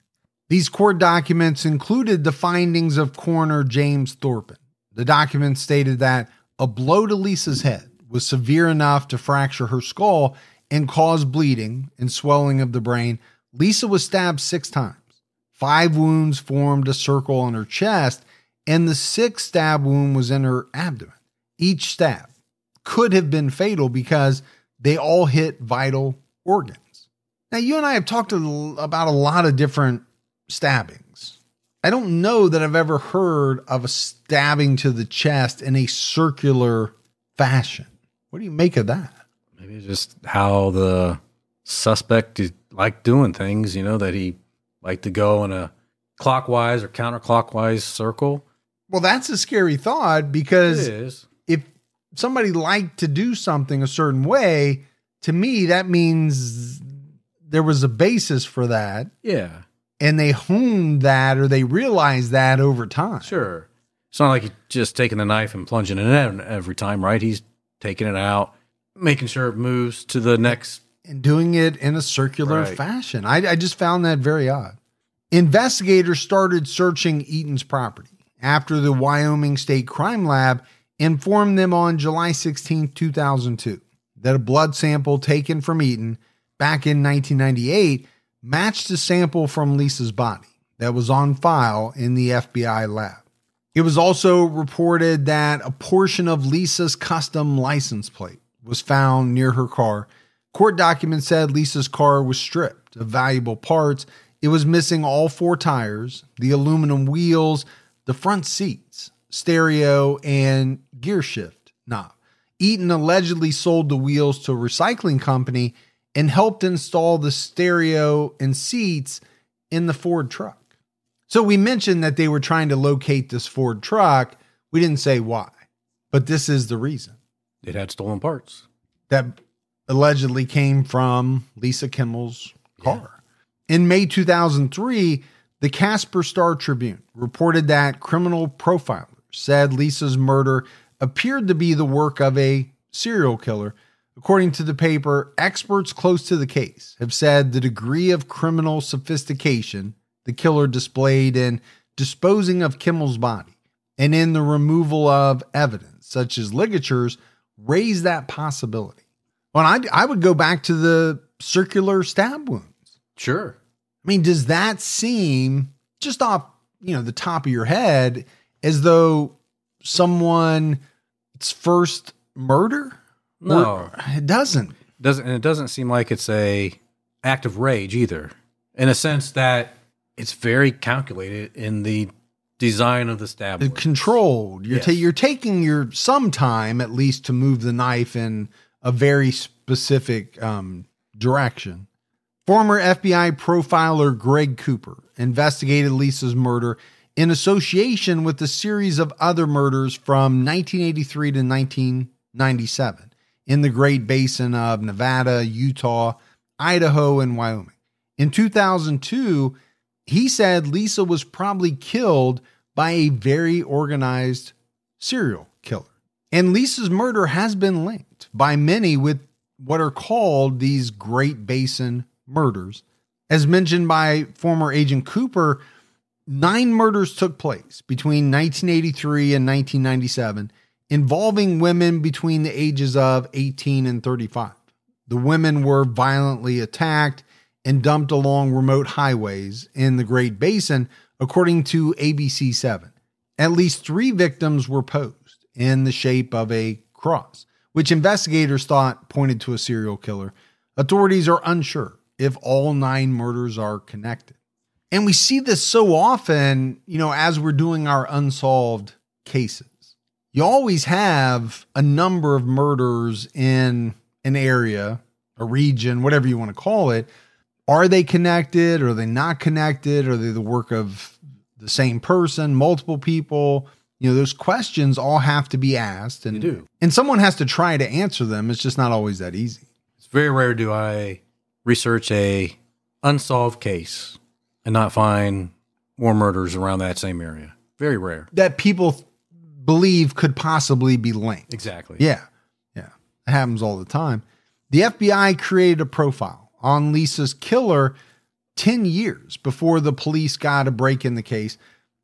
These court documents included the findings of coroner James Thorpen. The documents stated that a blow to Lisa's head was severe enough to fracture her skull and cause bleeding and swelling of the brain. Lisa was stabbed 6 times. 5 wounds formed a circle on her chest, and the 6th stab wound was in her abdomen. Each stab could have been fatal because they all hit vital organs. Now, you and I have talked about a lot of different stabbings. I don't know that I've ever heard of a stabbing to the chest in a circular fashion. What do you make of that? Maybe it's just how the suspect liked doing things, that he liked to go in a clockwise or counterclockwise circle. Well, that's a scary thought because It is. If somebody liked to do something a certain way, to me, that means there was a basis for that. Yeah. And they honed that or they realized that over time. Sure. It's not like he's just taking the knife and plunging it in every time, right? He's taking it out, making sure it moves to the next. And doing it in a circular fashion. I just found that very odd. Investigators started searching Eaton's property after the Wyoming State Crime Lab informed them on July 16, 2002, that a blood sample taken from Eaton back in 1998 matched a sample from Lisa's body that was on file in the FBI lab. It was also reported that a portion of Lisa's custom license plate was found near her car. Court documents said Lisa's car was stripped of valuable parts. It was missing all 4 tires, the aluminum wheels, the front seats, stereo, and gear shift knob. Eaton allegedly sold the wheels to a recycling company and helped install the stereo and seats in the Ford truck. So we mentioned that they were trying to locate this Ford truck. We didn't say why, but this is the reason. It had stolen parts that allegedly came from Lisa Kimmell's car. In May 2003, the Casper Star Tribune reported that criminal profilers said Lisa's murder appeared to be the work of a serial killer. According to the paper, experts close to the case have said the degree of criminal sophistication the killer displayed in disposing of Kimmell's body and in the removal of evidence, such as ligatures, raised that possibility. Well, I would go back to the circular stab wounds. Sure. I mean, does that seem, just off, the top of your head, as though someone's first murder? No, or it doesn't. And it doesn't seem like it's a act of rage either, in a sense that it's very calculated in the design of the stab wound. Controlled. You're taking your some time at least to move the knife in a very specific direction. Former FBI profiler Greg Cooper investigated Lisa's murder in association with a series of other murders from 1983 to 1997. in the Great Basin of Nevada, Utah, Idaho, and Wyoming. In 2002, he said Lisa was probably killed by a very organized serial killer. And Lisa's murder has been linked by many with what are called these Great Basin murders. As mentioned by former Agent Cooper, 9 murders took place between 1983 and 1997, involving women between the ages of 18 and 35. The women were violently attacked and dumped along remote highways in the Great Basin, according to ABC 7. At least 3 victims were posed in the shape of a cross, which investigators thought pointed to a serial killer. Authorities are unsure if all 9 murders are connected. And we see this so often, as we're doing our unsolved cases. You always have a number of murders in an area, a region, whatever you want to call it. Are they connected? Are they not connected? Are they the work of the same person, multiple people? Those questions all have to be asked. And, they do. And someone has to try to answer them. It's just not always that easy. It's very rare do I research a unsolved case and not find more murders around that same area. Very rare. That people believe could possibly be linked. Exactly. Yeah. It happens all the time. The FBI created a profile on Lisa's killer 10 years before the police got a break in the case.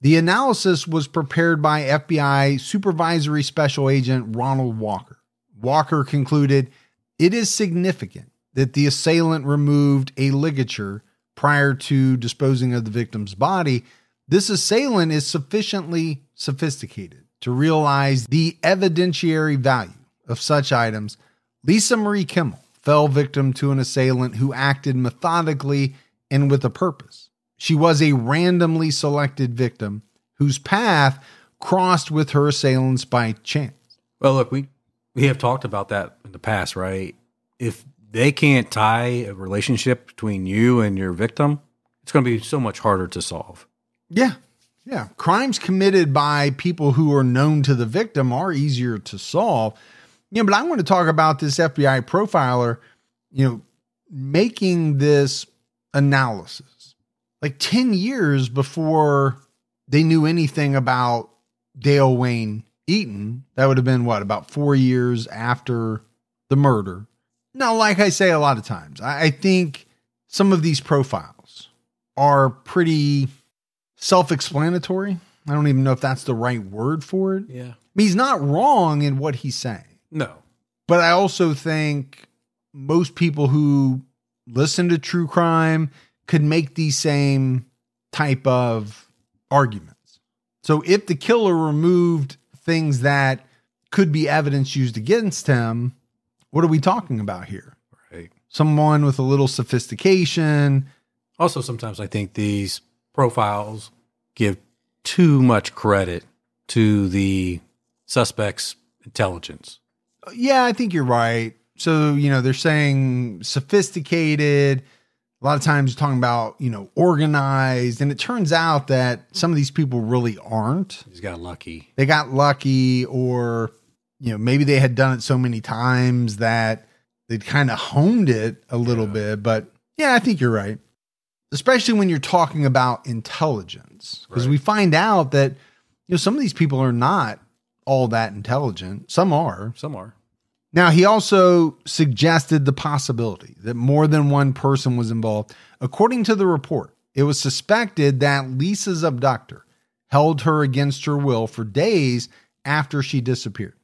The analysis was prepared by FBI Supervisory Special Agent Ronald Walker. Walker concluded, it is significant that the assailant removed a ligature prior to disposing of the victim's body. This assailant is sufficiently sophisticated to realize the evidentiary value of such items. Lisa Marie Kimmell fell victim to an assailant who acted methodically and with a purpose. She was a randomly selected victim whose path crossed with her assailants by chance. Well, look, we have talked about that in the past, right? If they can't tie a relationship between you and your victim, it's going to be so much harder to solve. Yeah. Crimes committed by people who are known to the victim are easier to solve. But I want to talk about this FBI profiler, making this analysis like 10 years before they knew anything about Dale Wayne Eaton. That would have been about 4 years after the murder. Now, like I say a lot of times, I think some of these profiles are pretty self-explanatory. I don't even know if that's the right word for it. Yeah. He's not wrong in what he's saying. No. But I also think most people who listen to true crime could make these same type of arguments. So if the killer removed things that could be evidence used against him, what are we talking about here? Right. Someone with a little sophistication. Also, sometimes I think these profiles give too much credit to the suspect's intelligence. Yeah, I think you're right. So, they're saying sophisticated. A lot of times talking about, organized. And it turns out that some of these people really aren't. He's got lucky. They got lucky, or, maybe they had done it so many times that they'd kind of honed it a little bit. But yeah, I think you're right. Especially when you're talking about intelligence, because we find out that, some of these people are not all that intelligent. Some are. Now, he also suggested the possibility that more than one person was involved. According to the report, it was suspected that Lisa's abductor held her against her will for days after she disappeared.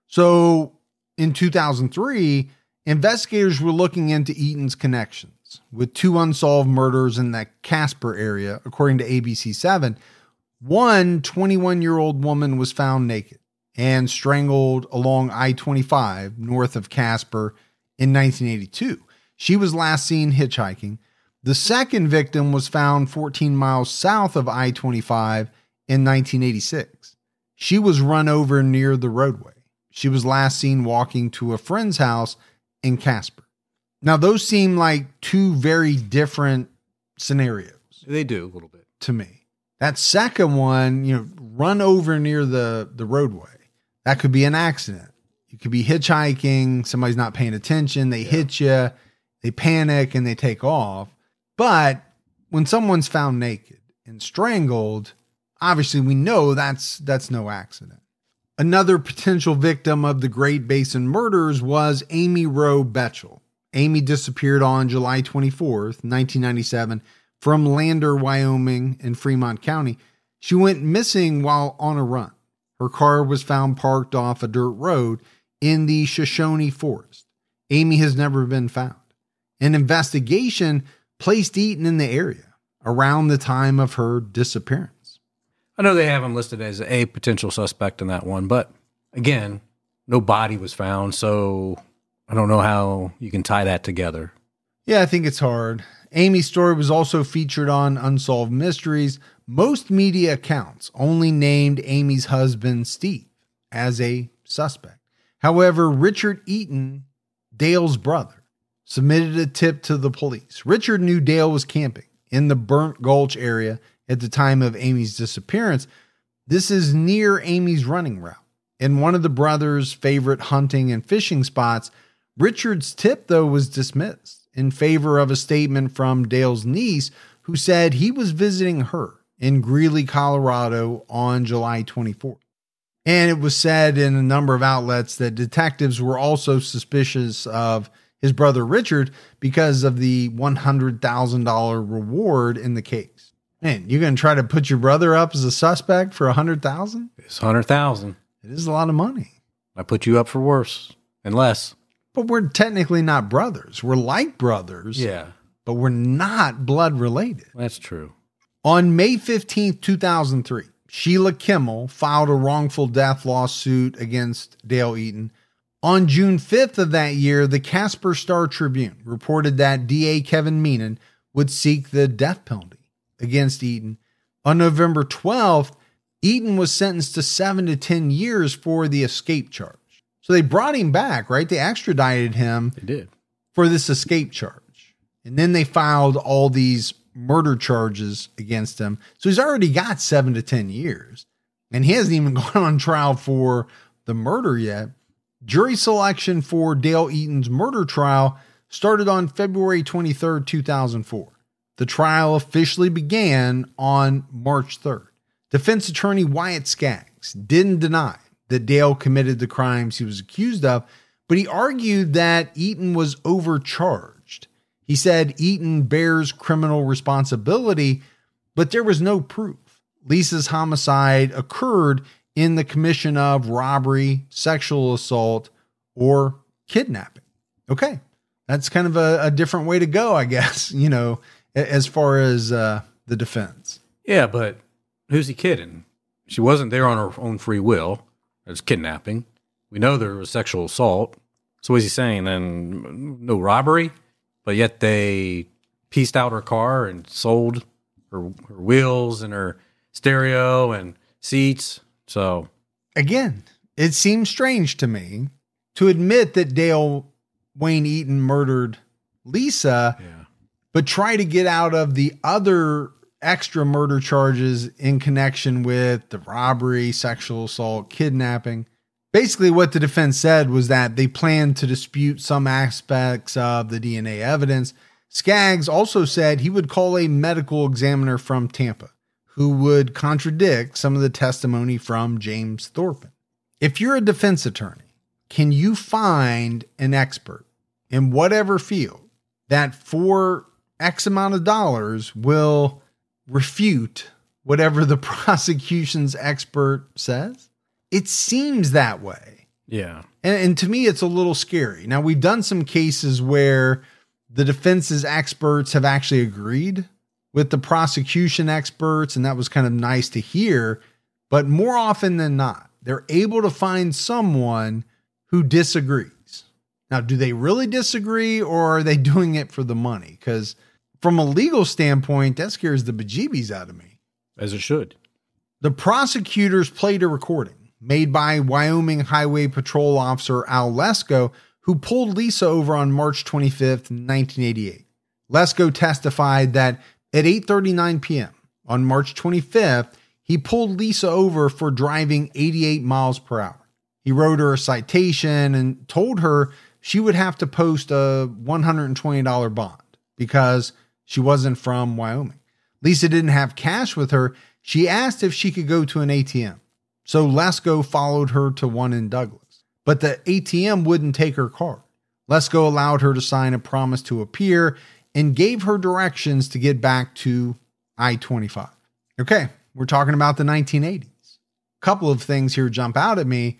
So in 2003, investigators were looking into Eaton's connections with 2 unsolved murders in the Casper area. According to ABC 7, one 21-year-old woman was found naked and strangled along I-25 north of Casper in 1982. She was last seen hitchhiking. The second victim was found 14 miles south of I-25 in 1986. She was run over near the roadway. She was last seen walking to a friend's house in Casper. Now, those seem like 2 very different scenarios. They do a little bit. To me. That second one, run over near the roadway. That could be an accident. You You could be hitchhiking, somebody's not paying attention, they hit you, they panic, and they take off. But when someone's found naked and strangled, obviously we know that's no accident. Another potential victim of the Great Basin murders was Amy Roe Betchel. Amy disappeared on July 24th, 1997, from Lander, Wyoming in Fremont County. She went missing while on a run. Her car was found parked off a dirt road in the Shoshone Forest. Amy has never been found. An investigation placed Eaton in the area around the time of her disappearance. I know they have him listed as a potential suspect in that one, but again, no body was found, so I don't know how you can tie that together. Yeah, I think it's hard. Amy's story was also featured on Unsolved Mysteries. Most media accounts only named Amy's husband, Steve, as a suspect. However, Richard Eaton, Dale's brother, submitted a tip to the police. Richard knew Dale was camping in the Burnt Gulch area at the time of Amy's disappearance. This is near Amy's running route and one of the brothers' favorite hunting and fishing spots. Richard's tip, though, was dismissed in favor of a statement from Dale's niece, who said he was visiting her in Greeley, Colorado on July 24th. And it was said in a number of outlets that detectives were also suspicious of his brother Richard because of the $100,000 reward in the case. Man, you're going to try to put your brother up as a suspect for $100,000? It's $100,000. It is a lot of money. I put you up for worse and less. But we're technically not brothers. We're like brothers. Yeah. But we're not blood related. That's true. On May 15th, 2003, Sheila Kimmell filed a wrongful death lawsuit against Dale Eaton. On June 5th of that year, the Casper Star-Tribune reported that DA Kevin Meenan would seek the death penalty against Eaton. On November 12th, Eaton was sentenced to 7 to 10 years for the escape charge. So they brought him back, right? They extradited him. They did. For this escape charge. And then they filed all these murder charges against him. So he's already got 7 to 10 years. And he hasn't even gone on trial for the murder yet. Jury selection for Dale Eaton's murder trial started on February 23rd, 2004. The trial officially began on March 3rd. Defense attorney Wyatt Skaggs didn't deny that Dale committed the crimes he was accused of, but he argued that Eaton was overcharged. He said Eaton bears criminal responsibility, but there was no proof. Lisa's homicide occurred in the commission of robbery, sexual assault, or kidnapping. Okay, that's kind of a different way to go, I guess, you know, as far as the defense. Yeah, but who's he kidding? She wasn't there on her own free will. It was kidnapping. We know there was sexual assault. So what is he saying? Then no robbery, but yet they pieced out her car and sold her wheels and her stereo and seats. So again, it seems strange to me to admit that Dale Wayne Eaton murdered Lisa, but try to get out of the other extra murder charges in connection with the robbery, sexual assault, kidnapping. Basically, what the defense said was that they planned to dispute some aspects of the DNA evidence. Skaggs also said he would call a medical examiner from Tampa who would contradict some of the testimony from James Thornton. If you're a defense attorney, can you find an expert in whatever field that for X amount of dollars will refute whatever the prosecution's expert says? It seems that way. Yeah. And to me, it's a little scary. Now, we've done some cases where the defense's experts have actually agreed with the prosecution experts, and that was kind of nice to hear. But more often than not, they're able to find someone who disagrees. Now, do they really disagree, or are they doing it for the money? Because from a legal standpoint, that scares the bejeebies out of me. As it should. The prosecutors played a recording made by Wyoming Highway Patrol Officer Al Lesko, who pulled Lisa over on March 25th, 1988. Lesko testified that at 8:39 p.m. on March 25th, he pulled Lisa over for driving 88 miles per hour. He wrote her a citation and told her she would have to post a $120 bond because she wasn't from Wyoming. Lisa didn't have cash with her. She asked if she could go to an ATM. So Lesko followed her to one in Douglas. But the ATM wouldn't take her card. Lesko allowed her to sign a promise to appear and gave her directions to get back to I-25. Okay, we're talking about the 1980s. A couple of things here jump out at me.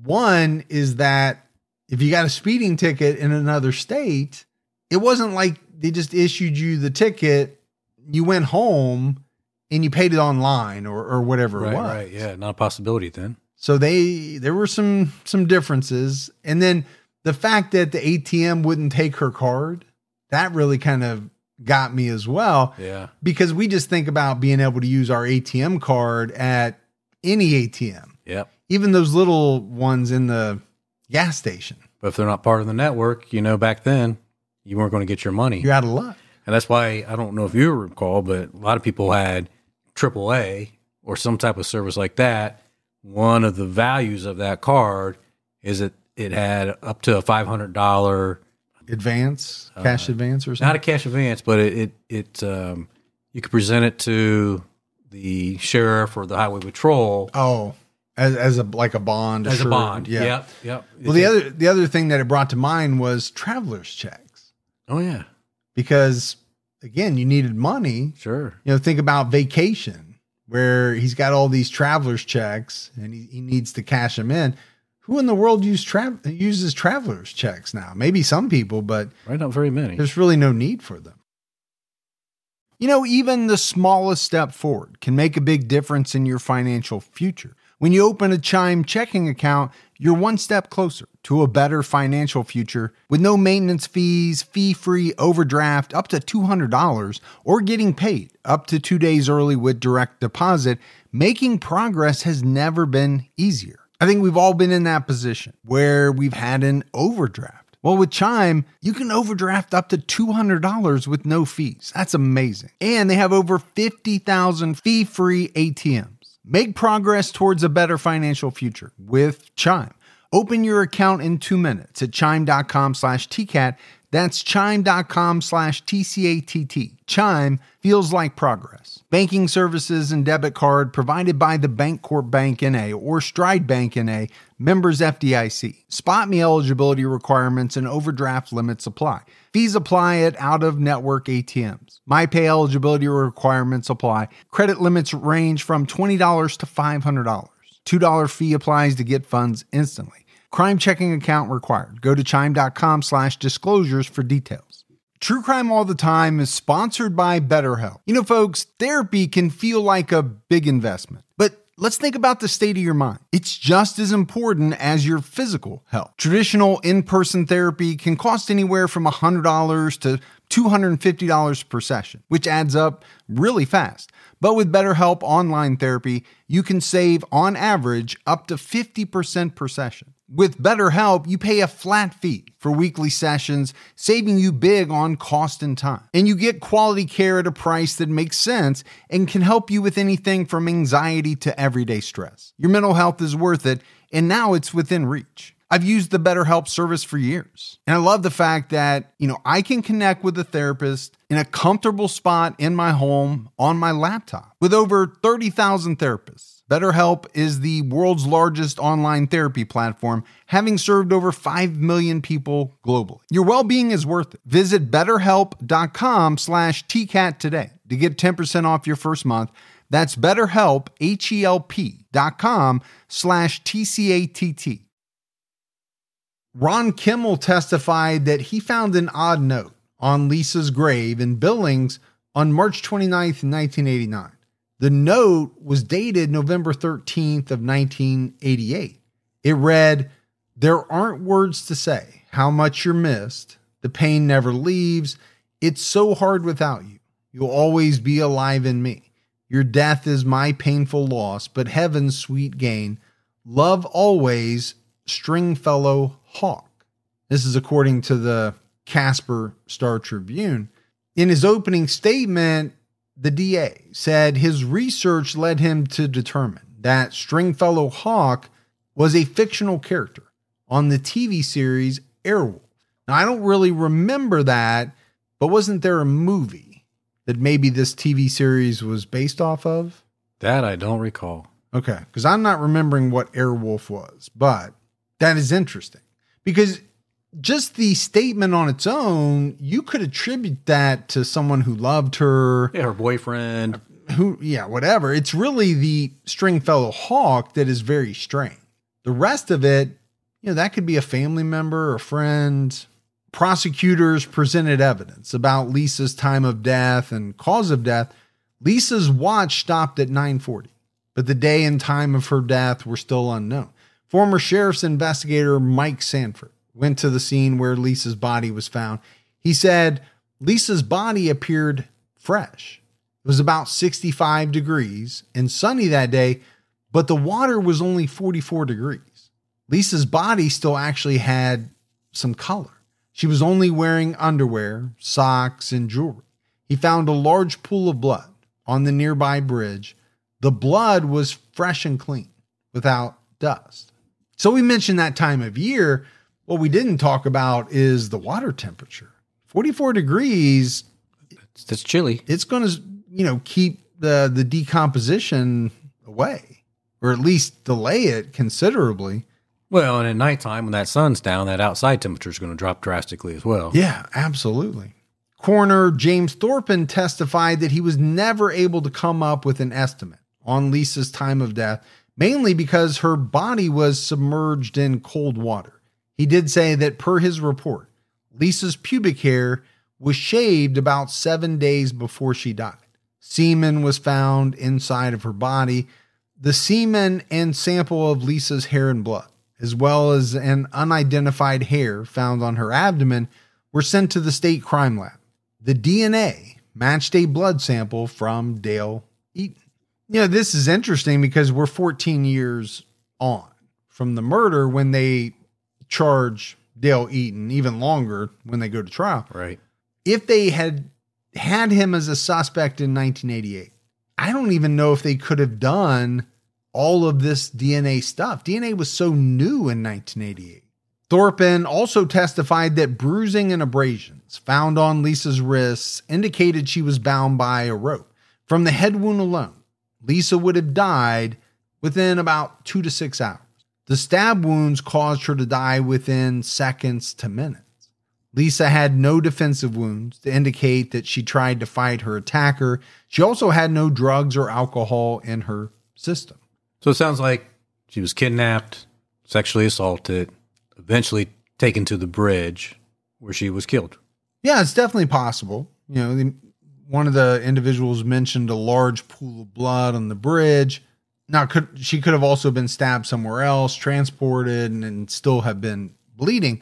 One is that if you got a speeding ticket in another state, it wasn't like they just issued you the ticket, you went home, and you paid it online or whatever it was. Right, yeah, not a possibility then. So there were some differences. And then the fact that the ATM wouldn't take her card, that really kind of got me as well. Yeah. Because we just think about being able to use our ATM card at any ATM. Yep. Even those little ones in the gas station. But if they're not part of the network, back then, you weren't going to get your money. You're out of luck. And that's why, I don't know if you recall, but a lot of people had AAA or some type of service like that. One of the values of that card is that it had up to a $500 advance, cash advance or something. Not a cash advance, but it you could present it to the sheriff or the highway patrol. Oh, as a bond. As assured. a bond. Yeah. Yep. Well, the other thing that it brought to mind was traveler's checks. Oh yeah. Because again, you needed money. Sure. Think about vacation where he's got all these traveler's checks and he needs to cash them in. Who in the world uses traveler's checks now? Maybe some people, but right, not very many. There's really no need for them. Even the smallest step forward can make a big difference in your financial future. When you open a Chime checking account, you're one step closer to a better financial future with no maintenance fees, fee-free overdraft up to $200, or getting paid up to 2 days early with direct deposit. Making progress has never been easier. I think we've all been in that position where we've had an overdraft. Well, with Chime, you can overdraft up to $200 with no fees. That's amazing. And they have over 50,000 fee-free ATMs. Make progress towards a better financial future with Chime. Open your account in 2 minutes at chime.com/TCAT. That's chime.com/TCATT. Chime feels like progress. Banking services and debit card provided by the Bancorp Bank N.A. or Stride Bank N.A., members FDIC. Spot me eligibility requirements and overdraft limits apply. Fees apply at out-of-network ATMs. MyPay eligibility requirements apply. Credit limits range from $20 to $500. $2 fee applies to get funds instantly. Crime checking account required. Go to chime.com/disclosures for details. True Crime All the Time is sponsored by BetterHelp. Folks, therapy can feel like a big investment, but let's think about the state of your mind. It's just as important as your physical health. Traditional in-person therapy can cost anywhere from $100 to $250 per session, which adds up really fast. But with BetterHelp online therapy, you can save on average up to 50% per session. With BetterHelp, you pay a flat fee for weekly sessions, saving you big on cost and time. And you get quality care at a price that makes sense and can help you with anything from anxiety to everyday stress. Your mental health is worth it, and now it's within reach. I've used the BetterHelp service for years. And I love the fact that, I can connect with a therapist in a comfortable spot in my home on my laptop. With over 30,000 therapists, BetterHelp is the world's largest online therapy platform, having served over 5 million people globally. Your well-being is worth it. Visit BetterHelp.com/TCAT today to get 10% off your first month. That's BetterHelp, HELP.com/TCATT. Ron Kimmell testified that he found an odd note on Lisa's grave in Billings on March 29th, 1989. The note was dated November 13th of 1988. It read, "There aren't words to say how much you're missed. The pain never leaves. It's so hard without you. You'll always be alive in me. Your death is my painful loss, but heaven's sweet gain. Love always, Stringfellow Hawk." This is according to the Casper Star Tribune. In his opening statement, the DA said his research led him to determine that Stringfellow Hawk was a fictional character on the TV series Airwolf. Now, I don't really remember that, but wasn't there a movie that maybe this TV series was based off of? That I don't recall. Okay, because I'm not remembering what Airwolf was, but that is interesting. Because just the statement on its own, you could attribute that to someone who loved her. Yeah, her boyfriend. Whatever. It's really the Stringfellow Hawk that is very strange. The rest of it, that could be a family member, a friend. Prosecutors presented evidence about Lisa's time of death and cause of death. Lisa's watch stopped at 9:40, but the day and time of her death were still unknown. Former sheriff's investigator Mike Sanford went to the scene where Lisa's body was found. He said Lisa's body appeared fresh. It was about 65 degrees and sunny that day, but the water was only 44 degrees. Lisa's body still actually had some color. She was only wearing underwear, socks, and jewelry. He found a large pool of blood on the nearby bridge. The blood was fresh and clean, without dust. So we mentioned that time of year. What we didn't talk about is the water temperature. 44 degrees. That's chilly. It's going to, keep the decomposition away, or at least delay it considerably. Well, and at nighttime, when that sun's down, that outside temperature is going to drop drastically as well. Yeah, absolutely. Coroner James Thorpen testified that he was never able to come up with an estimate on Lisa's time of death, mainly because her body was submerged in cold water. He did say that per his report, Lisa's pubic hair was shaved about 7 days before she died. Semen was found inside of her body. The semen and sample of Lisa's hair and blood, as well as an unidentified hair found on her abdomen, were sent to the state crime lab. The DNA matched a blood sample from Dale Eaton. This is interesting because we're 14 years on from the murder when they charge Dale Eaton, even longer when they go to trial. Right. If they had him as a suspect in 1988, I don't even know if they could have done all of this DNA stuff. DNA was so new in 1988. Thorpen also testified that bruising and abrasions found on Lisa's wrists indicated she was bound by a rope. From the head wound alone, Lisa would have died within about 2 to 6 hours. The stab wounds caused her to die within seconds to minutes. Lisa had no defensive wounds to indicate that she tried to fight her attacker. She also had no drugs or alcohol in her system. So it sounds like she was kidnapped, sexually assaulted, eventually taken to the bridge where she was killed. Yeah, it's definitely possible. One of the individuals mentioned a large pool of blood on the bridge. Now, she could have also been stabbed somewhere else, transported, and still have been bleeding.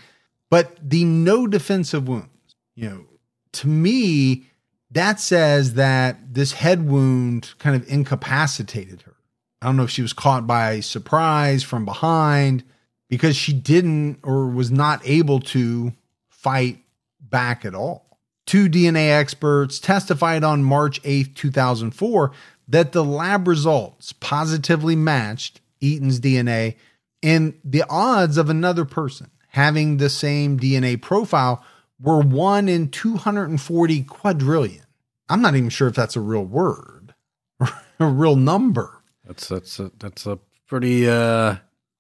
But the no defensive wounds, to me, that says that this head wound kind of incapacitated her. I don't know if she was caught by surprise from behind because she didn't or was not able to fight back at all. 2 DNA experts testified on March 8th, 2004, that the lab results positively matched Eaton's DNA, and the odds of another person having the same DNA profile were 1 in 240 quadrillion. I'm not even sure if that's a real word or a real number. That's a pretty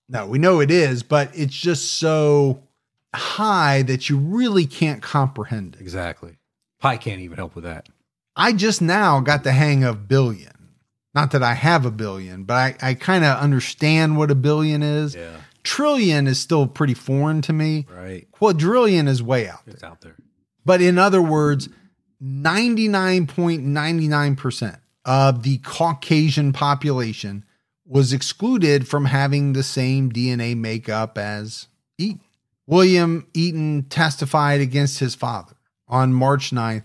No, we know it is, but it's just so high that you really can't comprehend it. Exactly. Pi can't even help with that. I just now got the hang of billion. Not that I have a billion, but I kind of understand what a billion is. Yeah. Trillion is still pretty foreign to me. Right. Quadrillion is way out there. It's out there. But in other words, 99.99% of the Caucasian population was excluded from having the same DNA makeup as Eaton. William Eaton testified against his father on March 9th.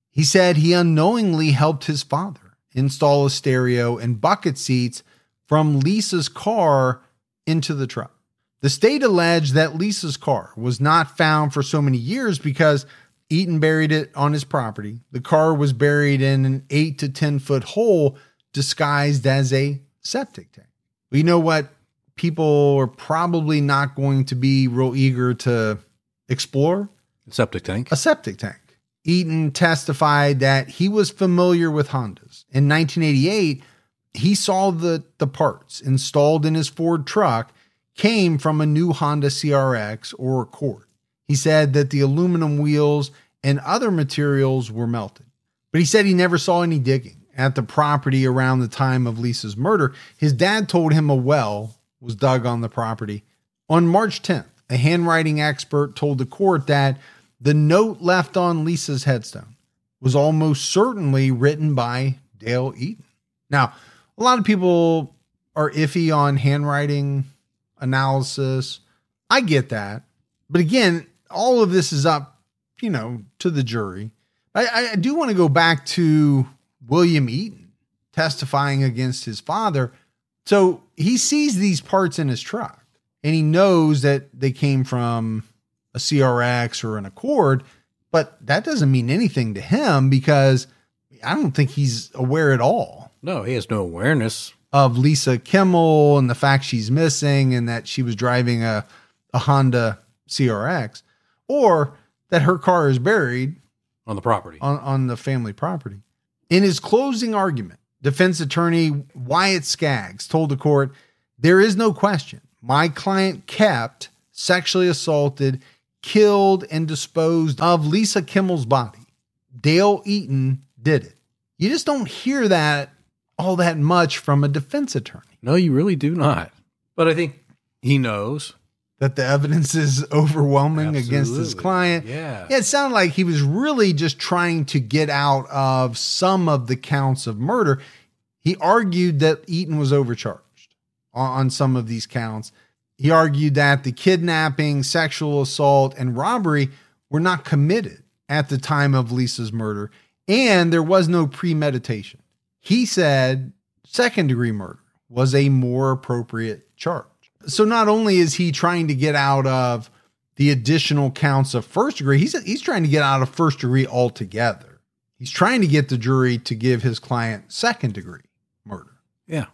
He said he unknowingly helped his father install a stereo and bucket seats from Lisa's car into the truck. The state alleged that Lisa's car was not found for so many years because Eaton buried it on his property. The car was buried in an 8 to 10 foot hole disguised as a septic tank. We know what people are probably not going to be real eager to explore. Septic tank. A septic tank. Eaton testified that he was familiar with Hondas. In 1988, he saw the parts installed in his Ford truck came from a new Honda CRX or Accord. He said that the aluminum wheels and other materials were melted. But he said he never saw any digging at the property around the time of Lisa's murder. His dad told him a well was dug on the property. On March 10th, a handwriting expert told the court that the note left on Lisa's headstone was almost certainly written by Dale Eaton. Now, a lot of people are iffy on handwriting analysis. I get that. But again, all of this is up, to the jury. I do want to go back to William Eaton testifying against his father. So he sees these parts in his truck and he knows that they came from a CRX or an Accord, but that doesn't mean anything to him because I don't think he's aware at all. No, he has no awareness of Lisa Kimmell and the fact she's missing and that she was driving a Honda CRX, or that her car is buried on the property, on the family property. In his closing argument, defense attorney Wyatt Skaggs told the court, "There is no question. My client kept, sexually assaulted, killed, and disposed of Lisa Kimmell's body. Dale Eaton did it." You just don't hear that all that much from a defense attorney. No, you really do not. But I think he knows that the evidence is overwhelming against his client. Yeah, it sounded like he was really just trying to get out of some of the counts of murder. He argued that Eaton was overcharged on some of these counts. He argued that the kidnapping, sexual assault, and robbery were not committed at the time of Lisa's murder, and there was no premeditation. He said second-degree murder was a more appropriate charge. So not only is he trying to get out of the additional counts of first degree, he's trying to get out of first degree altogether. He's trying to get the jury to give his client second-degree murder. Yeah.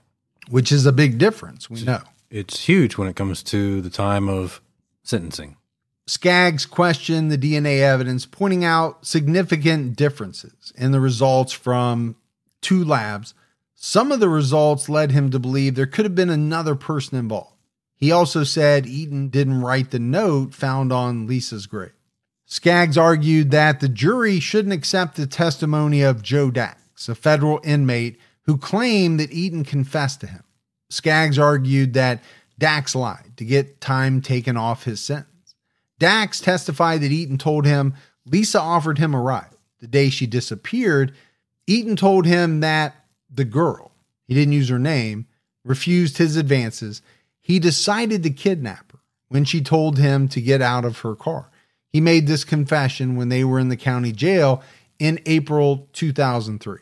Which is a big difference, we know. It's huge when it comes to the time of sentencing. Skaggs questioned the DNA evidence, pointing out significant differences in the results from two labs. Some of the results led him to believe there could have been another person involved. He also said Eaton didn't write the note found on Lisa's grave. Skaggs argued that the jury shouldn't accept the testimony of Joe Dax, a federal inmate who claimed that Eaton confessed to him. Skaggs argued that Dax lied to get time taken off his sentence. Dax testified that Eaton told him Lisa offered him a ride the day she disappeared. Eaton told him that the girl, he didn't use her name, refused his advances. He decided to kidnap her when she told him to get out of her car. He made this confession when they were in the county jail in April 2003.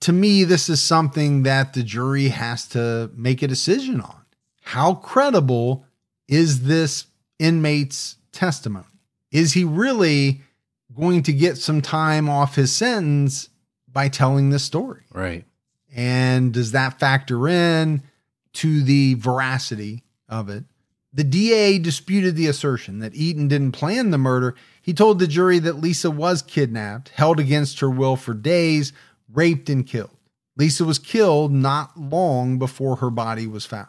To me, this is something that the jury has to make a decision on. How credible is this inmate's testimony? Is he really going to get some time off his sentence by telling this story? Right. And does that factor in to the veracity of it? The DA disputed the assertion that Eaton didn't plan the murder. He told the jury that Lisa was kidnapped, held against her will for days, raped, and killed. Lisa was killed not long before her body was found.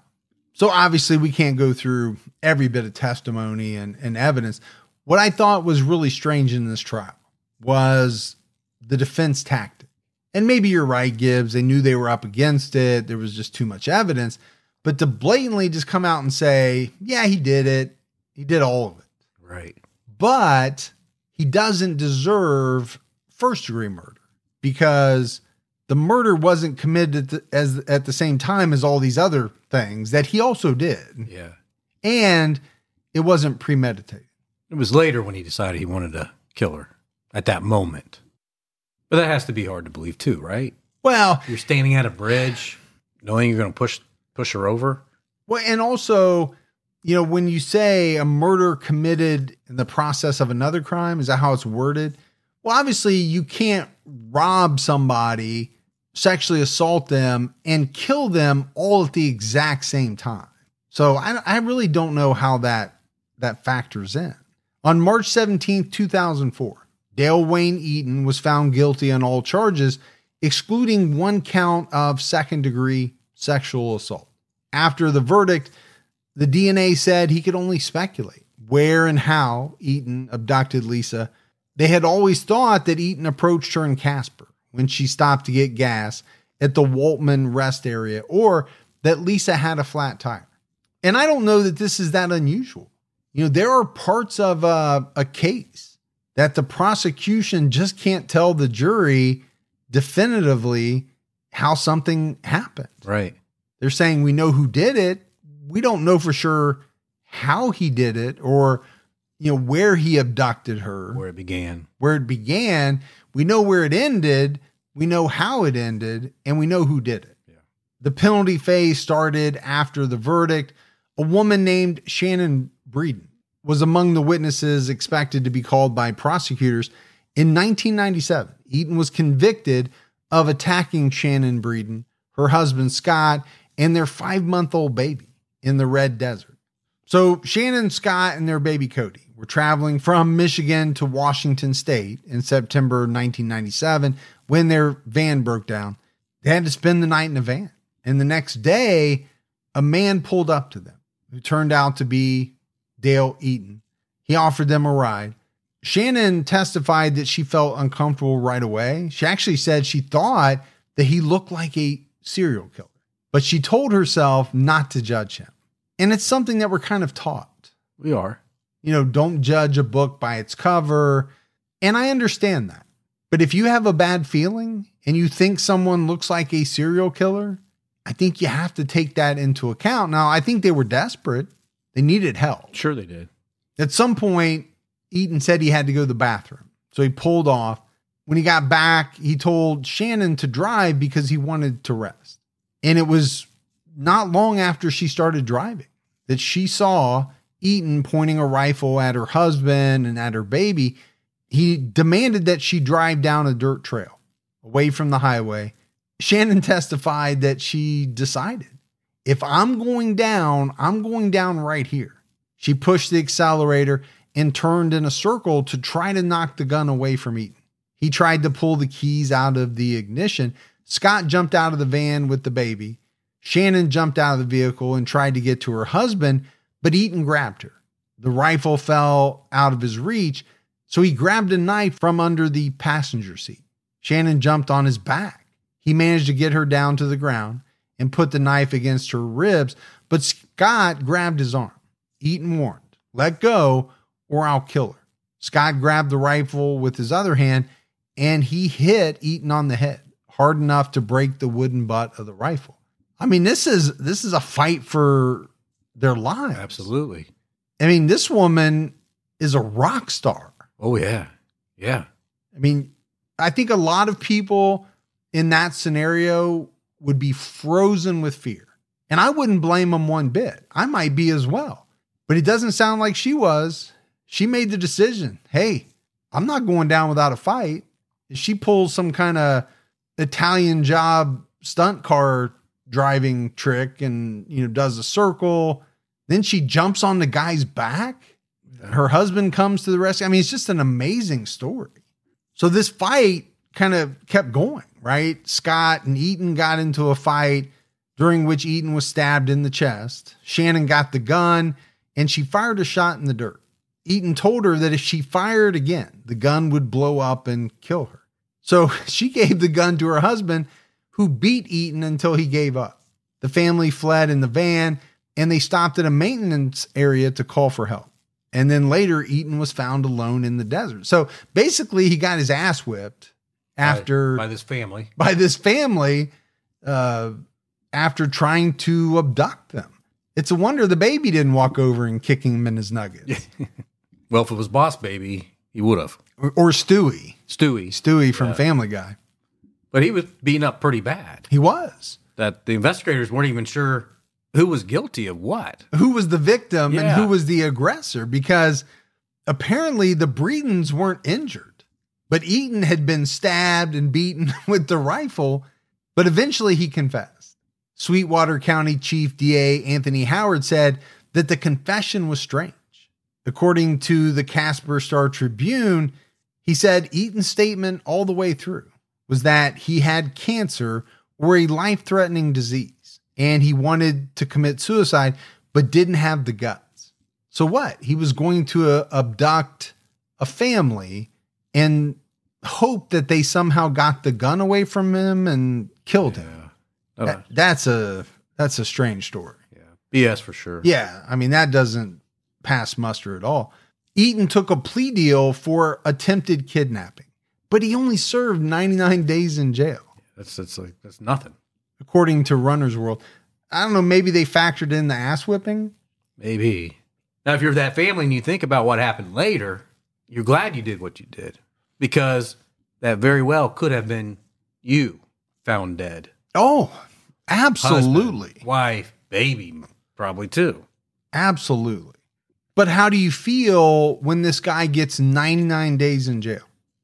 So obviously we can't go through every bit of testimony and evidence. What I thought was really strange in this trial was the defense tactic. And maybe you're right, Gibbs. They knew they were up against it. There was just too much evidence. But to blatantly just come out and say, yeah, he did it. He did all of it. Right. But he doesn't deserve first-degree murder because the murder wasn't committed at the same time as all these other things that he also did. Yeah. And it wasn't premeditated. It was later when he decided he wanted to kill her at that moment. But that has to be hard to believe too, right? Well, you're standing at a bridge knowing you're going to push her over. Well, and also, when you say a murder committed in the process of another crime, is that how it's worded? Well, obviously you can't rob somebody, sexually assault them, and kill them all at the exact same time. So I really don't know how that factors in. On March 17th, 2004, Dale Wayne Eaton was found guilty on all charges, excluding one count of second-degree sexual assault. After the verdict, the DNA said he could only speculate where and how Eaton abducted Lisa. They had always thought that Eaton approached her in Casper when she stopped to get gas at the Waltman rest area, or that Lisa had a flat tire. And I don't know that this is that unusual. There are parts of a case that the prosecution just can't tell the jury definitively how something happened. Right. They're saying we know who did it. We don't know for sure how he did it, or where he abducted her. Where it began. We know where it ended. We know how it ended, and we know who did it. Yeah. The penalty phase started after the verdict. A woman named Shannon Breeden was among the witnesses expected to be called by prosecutors. In 1997, Eaton was convicted of attacking Shannon Breeden, her husband Scott, and their 5-month-old baby in the Red Desert. So Shannon, Scott, and their baby Cody were traveling from Michigan to Washington State in September 1997 when their van broke down. They had to spend the night in a van. And the next day, a man pulled up to them who turned out to be Dale Eaton. He offered them a ride. Shannon testified that she felt uncomfortable right away. She actually said she thought that he looked like a serial killer, but she told herself not to judge him. And it's something that we're kind of taught. We are. Don't judge a book by its cover. And I understand that. But if you have a bad feeling and you think someone looks like a serial killer, I think you have to take that into account. Now, I think they were desperate. They needed help. Sure they did. At some point, Eaton said he had to go to the bathroom. So he pulled off. When he got back, he told Shannon to drive because he wanted to rest. And it was not long after she started driving that she saw Eaton pointing a rifle at her husband and at her baby. He demanded that she drive down a dirt trail away from the highway. Shannon testified that she decided, if I'm going down right here. She pushed the accelerator and turned in a circle to try to knock the gun away from Eaton. He tried to pull the keys out of the ignition. Scott jumped out of the van with the baby. Shannon jumped out of the vehicle and tried to get to her husband, but Eaton grabbed her. The rifle fell out of his reach, so he grabbed a knife from under the passenger seat. Shannon jumped on his back. He managed to get her down to the ground and put the knife against her ribs, but Scott grabbed his arm. Eaton warned, "Let go or I'll kill her." Scott grabbed the rifle with his other hand and he hit Eaton on the head hard enough to break the wooden butt of the rifle. I mean, this is a fight for their lives. Absolutely. I mean, this woman is a rock star. Oh, yeah. Yeah. I mean, I think a lot of people in that scenario would be frozen with fear. And I wouldn't blame them one bit. I might be as well. But it doesn't sound like she was. She made the decision. Hey, I'm not going down without a fight. She pulls some kind of Italian job stunt car driving trick and, does a circle. Then she jumps on the guy's back. Her husband comes to the rescue. I mean, it's just an amazing story. So this fight kind of kept going, right? Scott and Eaton got into a fight during which Eaton was stabbed in the chest. Shannon got the gun and she fired a shot in the dirt. Eaton told her that if she fired again, the gun would blow up and kill her. So she gave the gun to her husband, who beat Eaton until he gave up. The family fled in the van and they stopped at a maintenance area to call for help. And then later, Eaton was found alone in the desert. So basically, he got his ass whipped after by this family. After trying to abduct them. It's a wonder the baby didn't walk over and kick him in his nuggets. Well, if it was Boss Baby, he would have. Or Stewie. Stewie from Family Guy. But he was beaten up pretty bad. He was. That the investigators weren't even sure who was guilty of what. Who was the victim and who was the aggressor? Because apparently the Breedens weren't injured. But Eaton had been stabbed and beaten with the rifle. But eventually he confessed. Sweetwater County Chief DA Anthony Howard said that the confession was strange. According to the Casper Star-Tribune, he said Eaton's statement all the way through was that he had cancer or a life-threatening disease, and he wanted to commit suicide but didn't have the guts. So what? He was going to abduct a family and hope that they somehow got the gun away from him and killed him. That's a strange story. Yeah. BS for sure. Yeah. I mean, that doesn't pass muster at all. Eaton took a plea deal for attempted kidnapping, but he only served 99 days in jail. That's nothing. According to Runner's World. I don't know, maybe they factored in the ass whipping? Maybe. Now, if you're that family and you think about what happened later, you're glad you did what you did, because that very well could have been you found dead. Oh, absolutely. Husband, wife, baby, probably too. Absolutely. But how do you feel when this guy gets 99 days in jail?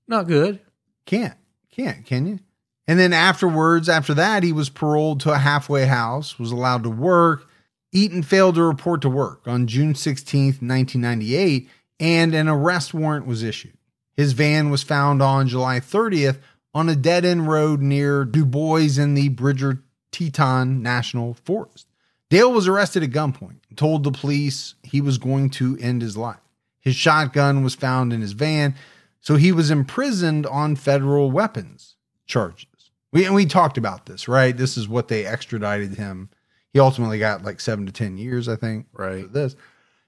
Not good. Can you? And then after that, he was paroled to a halfway house, was allowed to work. Eaton failed to report to work on June 16th, 1998, and an arrest warrant was issued. His van was found on July 30th on a dead-end road near Du Bois in the Bridger-Teton National Forest. Dale was arrested at gunpoint and told the police he was going to end his life. His shotgun was found in his van, so he was imprisoned on federal weapons charges. We talked about this, right? This is what they extradited him. He ultimately got like 7 to 10 years, I think. Right. For this.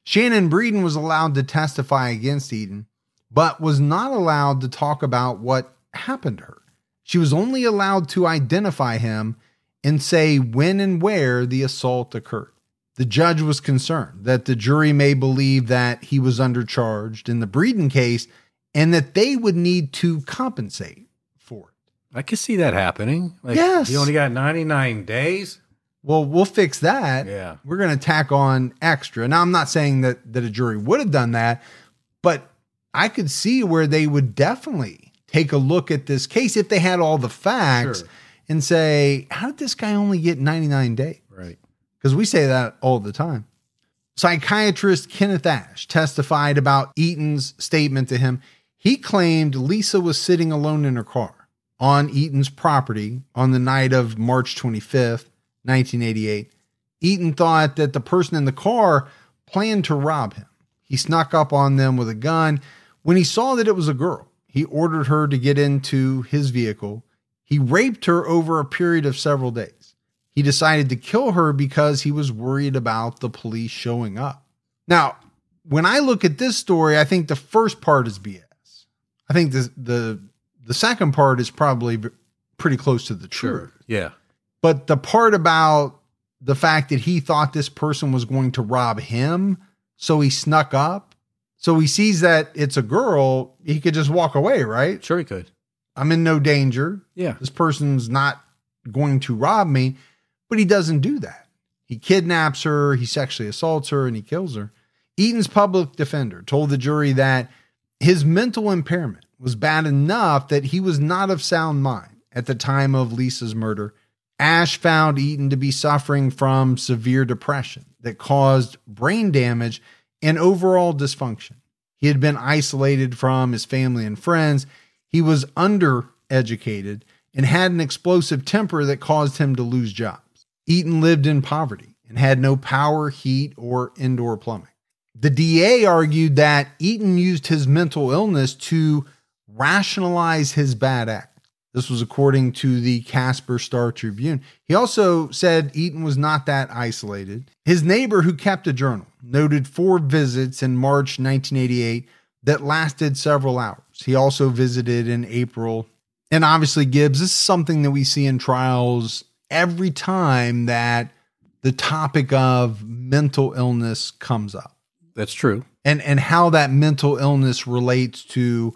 Shannon Breeden was allowed to testify against Eaton, but was not allowed to talk about what happened to her. She was only allowed to identify him and say when and where the assault occurred. The judge was concerned that the jury may believe that he was undercharged in the Breeden case and that they would need to compensate for it. I could see that happening. Like, yes. You only got 99 days. Well, we'll fix that. Yeah. We're going to tack on extra. Now, I'm not saying that a jury would have done that, but I could see where they would definitely take a look at this case if they had all the facts and say, how did this guy only get 99 days? Right. Because we say that all the time. Psychiatrist Kenneth Ash testified about Eaton's statement to him. He claimed Lisa was sitting alone in her car on Eaton's property on the night of March 25th, 1988. Eaton thought that the person in the car planned to rob him. He snuck up on them with a gun. When he saw that it was a girl, he ordered her to get into his vehicle. He raped her over a period of several days. He decided to kill her because he was worried about the police showing up. Now, when I look at this story, I think the first part is BS. I think the second part is probably pretty close to the truth. Yeah. But the part about the fact that he thought this person was going to rob him, so he snuck up, so he sees that it's a girl, he could just walk away, right? Sure he could. I'm in no danger. Yeah. This person's not going to rob me, but he doesn't do that. He kidnaps her, he sexually assaults her, and he kills her. Eaton's public defender told the jury that his mental impairment was bad enough that he was not of sound mind at the time of Lisa's murder. Ash found Eaton to be suffering from severe depression that caused brain damage and overall dysfunction. He had been isolated from his family and friends. He was undereducated and had an explosive temper that caused him to lose jobs. Eaton lived in poverty and had no power, heat, or indoor plumbing. The DA argued that Eaton used his mental illness to rationalize his bad act. This was according to the Casper Star-Tribune. He also said Eaton was not that isolated. His neighbor, who kept a journal, noted 4 visits in March 1988 that lasted several hours. He also visited in April. And obviously, Gibbs, this is something that we see in trials every time that the topic of mental illness comes up. That's true. And how that mental illness relates to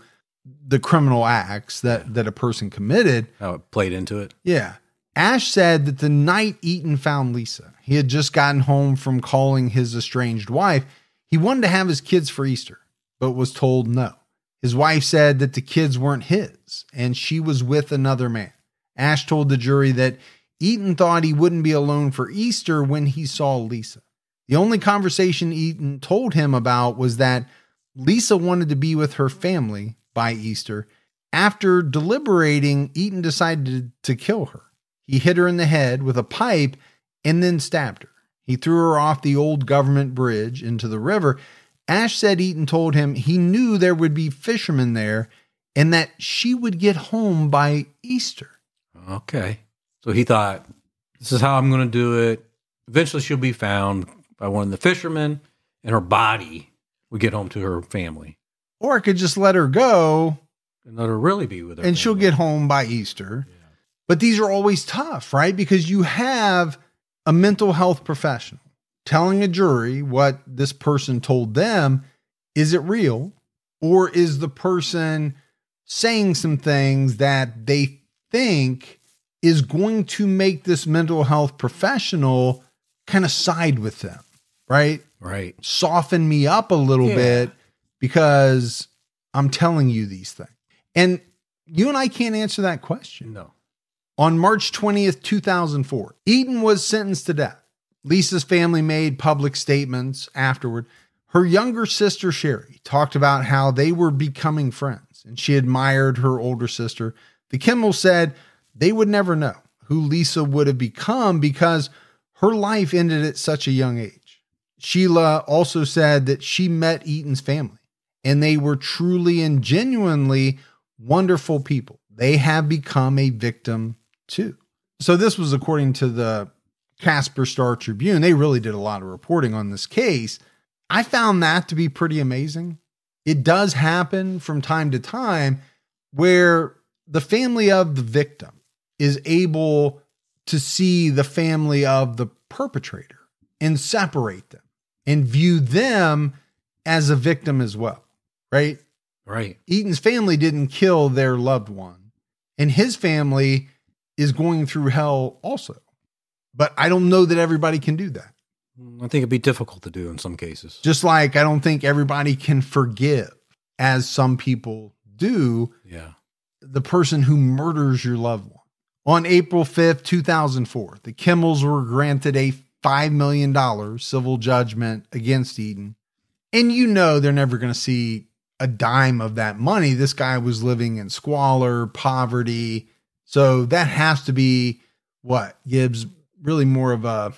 the criminal acts that a person committed. How it played into it. Yeah. Ash said that the night Eaton found Lisa, he had just gotten home from calling his estranged wife. He wanted to have his kids for Easter, but was told no. His wife said that the kids weren't his and she was with another man. Ash told the jury that Eaton thought he wouldn't be alone for Easter when he saw Lisa. The only conversation Eaton told him about was that Lisa wanted to be with her family by Easter. After deliberating, Eaton decided to kill her. He hit her in the head with a pipe and then stabbed her. He threw her off the old government bridge into the river. Ash said Eaton told him he knew there would be fishermen there and that she would get home by Easter. Okay. So he thought, this is how I'm going to do it. Eventually she'll be found by one of the fishermen and her body would get home to her family. Or I could just let her go and let her really be with her and family. she'll get home by Easter. Yeah. But these are always tough, right? Because you have a mental health professional telling a jury what this person told them. Is it real? Or is the person saying some things that they think is going to make this mental health professional kind of side with them, right? Right. Soften me up a little bit because I'm telling you these things. And you and I can't answer that question. No. On March 20th, 2004, Eaton was sentenced to death. Lisa's family made public statements afterward. Her younger sister, Sherry, talked about how they were becoming friends and she admired her older sister. The Kimmells said they would never know who Lisa would have become because her life ended at such a young age. Sheila also said that she met Eaton's family and they were truly and genuinely wonderful people. They have become a victim too. So this was according to the Casper Star Tribune. They really did a lot of reporting on this case. I found that to be pretty amazing. It does happen from time to time where the family of the victim is able to see the family of the perpetrator and separate them and view them as a victim as well, right? Right. Eaton's family didn't kill their loved one, and his family is going through hell also. But I don't know that everybody can do that. I think it'd be difficult to do in some cases. Just like I don't think everybody can forgive, as some people do, the person who murders your loved one. On April 5th, 2004, the Kimmells were granted a $5 million civil judgment against Eaton. And you know they're never going to see a dime of that money. This guy was living in squalor, poverty. So that has to be what gives really more of a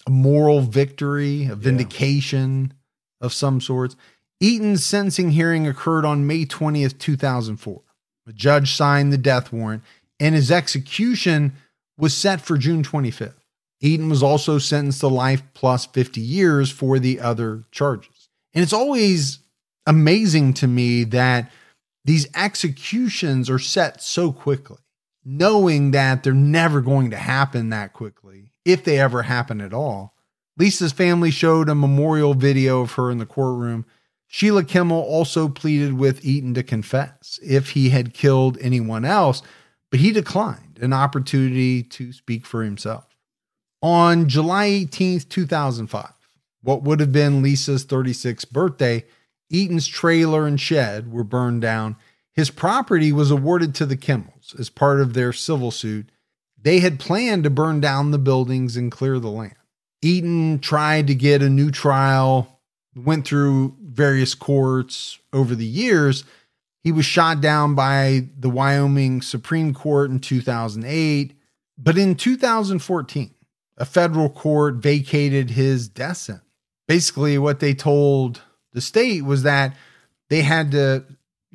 moral victory, a vindication of some sorts. Eaton's sentencing hearing occurred on May 20th, 2004. The judge signed the death warrant and his execution was set for June 25th. Eaton was also sentenced to life plus 50 years for the other charges. And it's always amazing to me that these executions are set so quickly, knowing that they're never going to happen that quickly, if they ever happen at all. Lisa's family showed a memorial video of her in the courtroom. Sheila Kimmell also pleaded with Eaton to confess if he had killed anyone else, but he declined an opportunity to speak for himself. On July 18th, 2005, what would have been Lisa's 36th birthday, Eaton's trailer and shed were burned down. His property was awarded to the Kimmells as part of their civil suit. They had planned to burn down the buildings and clear the land. Eaton tried to get a new trial, went through various courts over the years. He was shot down by the Wyoming Supreme Court in 2008. But in 2014, a federal court vacated his death sentence. Basically, what they told the state was that they had to,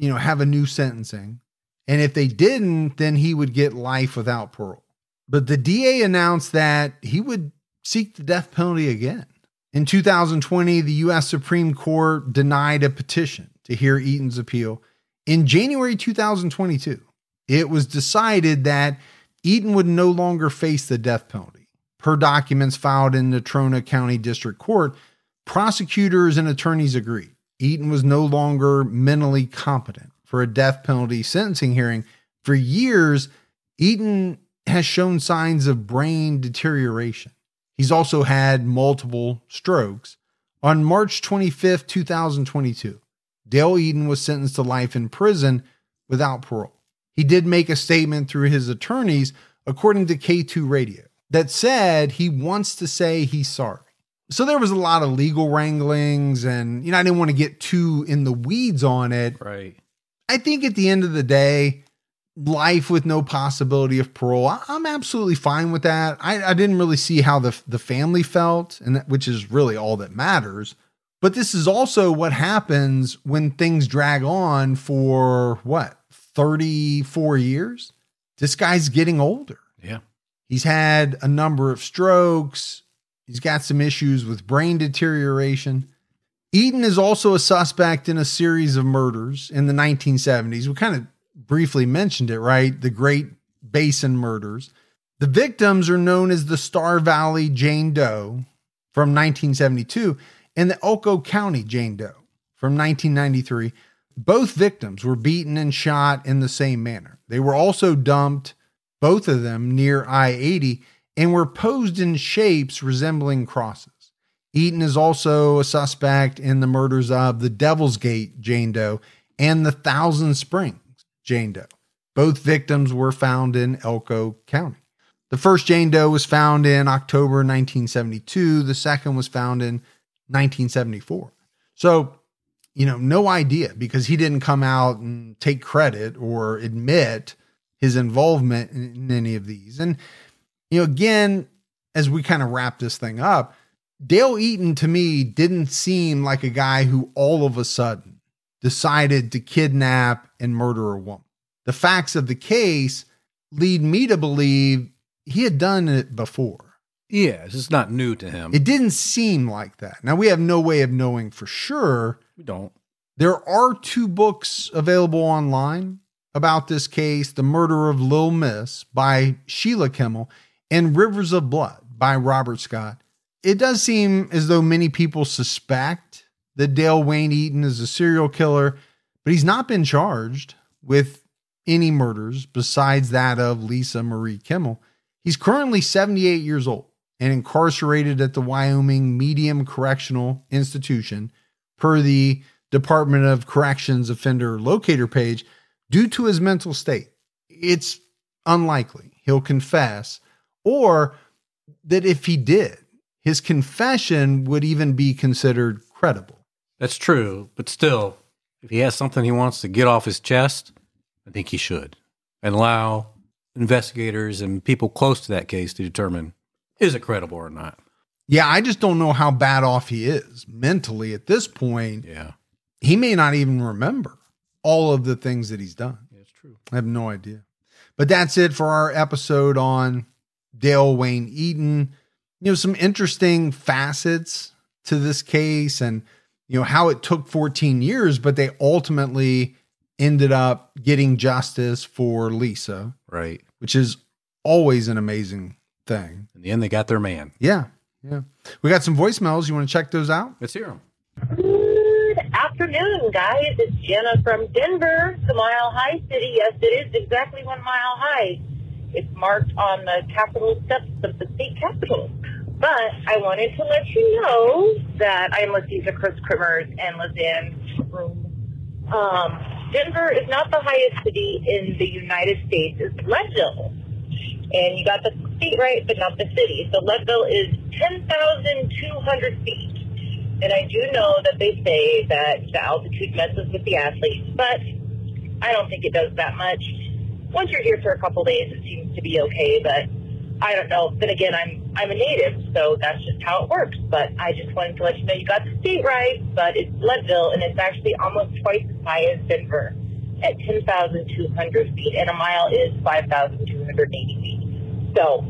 have a new sentencing. And if they didn't, then he would get life without parole. But the DA announced that he would seek the death penalty again. In 2020, the U.S. Supreme Court denied a petition to hear Eaton's appeal. In January 2022, it was decided that Eaton would no longer face the death penalty. Per documents filed in the Trona County District Court, prosecutors and attorneys agreed. Eaton was no longer mentally competent for a death penalty sentencing hearing. For years, Eaton has shown signs of brain deterioration. He's also had multiple strokes. On March 25th, 2022, Dale Eaton was sentenced to life in prison without parole. He did make a statement through his attorneys according to K2 Radio, that said he wants to say he's sorry. So there was a lot of legal wranglings and, I didn't want to get too in the weeds on it. Right. I think at the end of the day, life with no possibility of parole, I'm absolutely fine with that. I didn't really see how the family felt, and which is really all that matters. But this is also what happens when things drag on for 34 years? This guy's getting older. Yeah. He's had a number of strokes. He's got some issues with brain deterioration. Eaton is also a suspect in a series of murders in the 1970s. We kind of briefly mentioned it, right? The Great Basin murders. The victims are known as the Star Valley Jane Doe from 1972 and the Elko County Jane Doe from 1993. Both victims were beaten and shot in the same manner. They were also dumped, both of them, near I-80 and were posed in shapes resembling crosses. Eaton is also a suspect in the murders of the Devil's Gate Jane Doe and the Thousand Springs Jane Doe. Both victims were found in Elko County. The first Jane Doe was found in October 1972. The second was found in 1974. So, no idea, because he didn't come out and take credit or admit his involvement in any of these. And, again, as we kind of wrap this thing up, Dale Eaton to me didn't seem like a guy who all of a sudden decided to kidnap and murder a woman. The facts of the case lead me to believe he had done it before. Yeah, it's just not new to him. It didn't seem like that. Now, we have no way of knowing for sure. We don't. There are 2 books available online about this case: The Murder of Lil Miss by Sheila Kimmell and Rivers of Blood by Robert Scott. It does seem as though many people suspect that Dale Wayne Eaton is a serial killer, but he's not been charged with any murders besides that of Lisa Marie Kimmell. He's currently 78 years old and incarcerated at the Wyoming Medium Correctional Institution per the Department of Corrections offender locator page due to his mental state. It's unlikely he'll confess, or that if he did, his confession would even be considered credible. That's true, but still, if he has something he wants to get off his chest, I think he should. And allow investigators and people close to that case to determine, is it credible or not? Yeah, I just don't know how bad off he is mentally at this point. Yeah. He may not even remember all of the things that he's done. Yeah, it's true. I have no idea. But that's it for our episode on Dale Wayne Eaton. Some interesting facets to this case and, how it took 14 years, but they ultimately ended up getting justice for Lisa. Right. Which is always an amazing thing. In the end, they got their man. Yeah. Yeah. We got some voicemails. You want to check those out? Let's hear them. Good afternoon, guys. It's Jenna from Denver, the Mile High City. Yes, it is exactly 1 mile high. It's marked on the Capitol steps of the state capitol. But I wanted to let you know that I am listening to Chris Krimmers and Lizanne's room. Denver is not the highest city in the United States. It's Leadville. And you got the state right, but not the city. So Leadville is 10,200 feet. And I do know that they say that the altitude messes with the athletes, but I don't think it does that much. Once you're here for a couple days, it seems to be okay, but I don't know. Then again, I'm a native, so that's just how it works. But I just wanted to let you know you got the state right, but it's Leadville, and it's actually almost twice as high as Denver at 10,200 feet, and a mile is 5,280 feet. So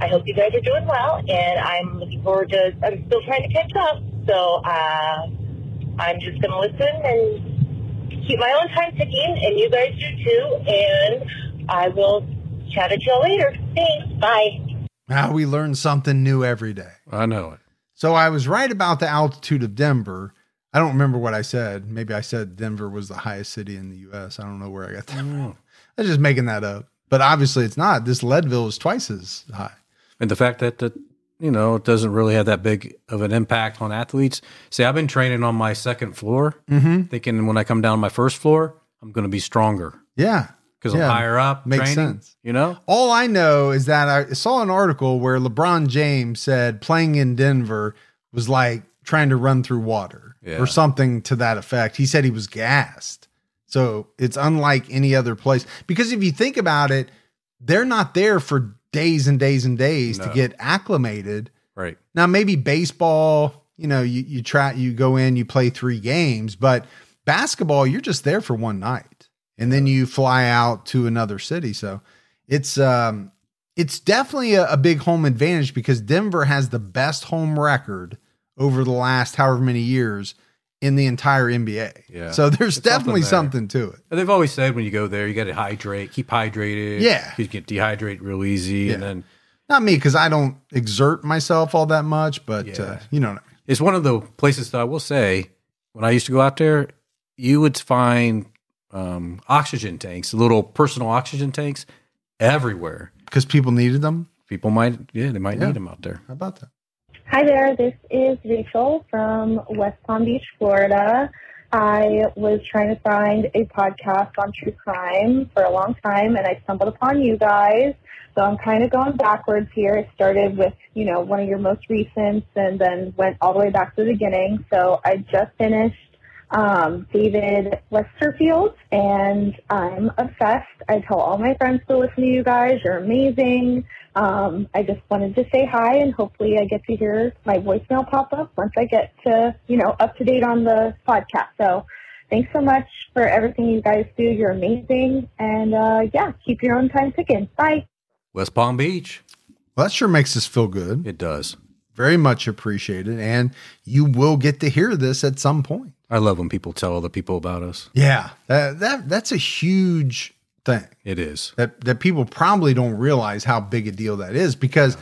I hope you guys are doing well, and I'm looking forward to, I'm still trying to catch up, so I'm just going to listen and keep my own time ticking, and you guys do too, and I will chat at y'all later. Thanks. Bye. Now we learn something new every day. I know it. So I was right about the altitude of Denver. I don't remember what I said. Maybe I said Denver was the highest city in the U.S. I don't know where I got that from. I was just making that up. But obviously it's not. This Leadville is twice as high. And the fact that, it doesn't really have that big of an impact on athletes. See, I've been training on my second floor, thinking when I come down my first floor, I'm going to be stronger. Yeah. because I'm higher up. Makes training, sense. You know? All I know is that I saw an article where LeBron James said playing in Denver was like trying to run through water or something to that effect. He said he was gassed. So it's unlike any other place. Because if you think about it, they're not there for days and days and days to get acclimated. Right. Now, maybe baseball, you go in, you play 3 games, but basketball, you're just there for one night and then you fly out to another city. So it's definitely a big home advantage because Denver has the best home record over the last however many years in the entire NBA. Yeah. So there's definitely something to it. And they've always said when you go there, you got to hydrate, keep hydrated. Yeah. You get dehydrated real easy. Yeah. And then, not me, because I don't exert myself all that much, but you know what I mean. It's one of the places that I will say, when I used to go out there, you would find oxygen tanks, little personal oxygen tanks everywhere. Because people needed them? People might need them out there. How about that? Hi there, this is Rachel from West Palm Beach, Florida. I was trying to find a podcast on true crime for a long time, and I stumbled upon you guys. So I'm kind of going backwards here. It started with, one of your most recent and then went all the way back to the beginning. So I just finished David Westerfield, and I'm obsessed. I tell all my friends to listen to you guys. You're amazing. I just wanted to say hi, and hopefully I get to hear my voicemail pop up once I get to, up to date on the podcast. So thanks so much for everything you guys do. You're amazing. And keep your own time ticking. Bye. West Palm Beach. Well, that sure makes us feel good. It does. Very much appreciated. And you will get to hear this at some point. I love when people tell other people about us. Yeah. That's a huge thing. It is. That people probably don't realize how big a deal that is because,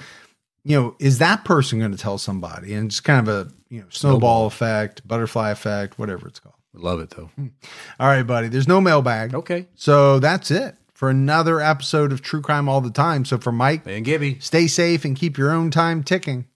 is that person going to tell somebody? And it's kind of a, snowball effect, butterfly effect, whatever it's called. I love it though. All right, buddy. There's no mailbag. Okay. So that's it for another episode of True Crime All the Time. So for Mike and Gibby, stay safe and keep your own time ticking.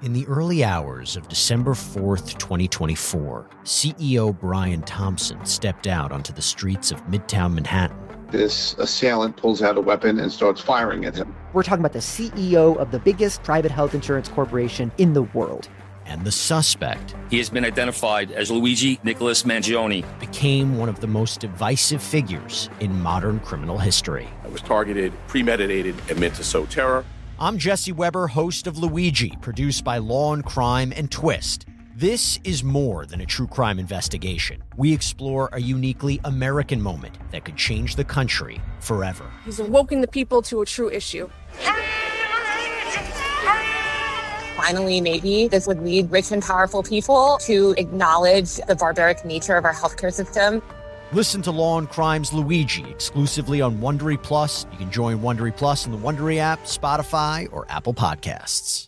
In the early hours of December 4th, 2024, CEO Brian Thompson stepped out onto the streets of Midtown Manhattan. This assailant pulls out a weapon and starts firing at him. We're talking about the CEO of the biggest private health insurance corporation in the world. And the suspect, he has been identified as Luigi Nicholas Mangione, became one of the most divisive figures in modern criminal history. It was targeted, premeditated, and meant to sow terror. I'm Jesse Weber, host of Luigi, produced by Law and Crime and Twist. This is more than a true crime investigation. We explore a uniquely American moment that could change the country forever. He's awoken the people to a true issue. Finally, maybe this would lead rich and powerful people to acknowledge the barbaric nature of our healthcare system. Listen to Law and Crime's Luigi exclusively on Wondery Plus. You can join Wondery Plus in the Wondery app, Spotify, or Apple Podcasts.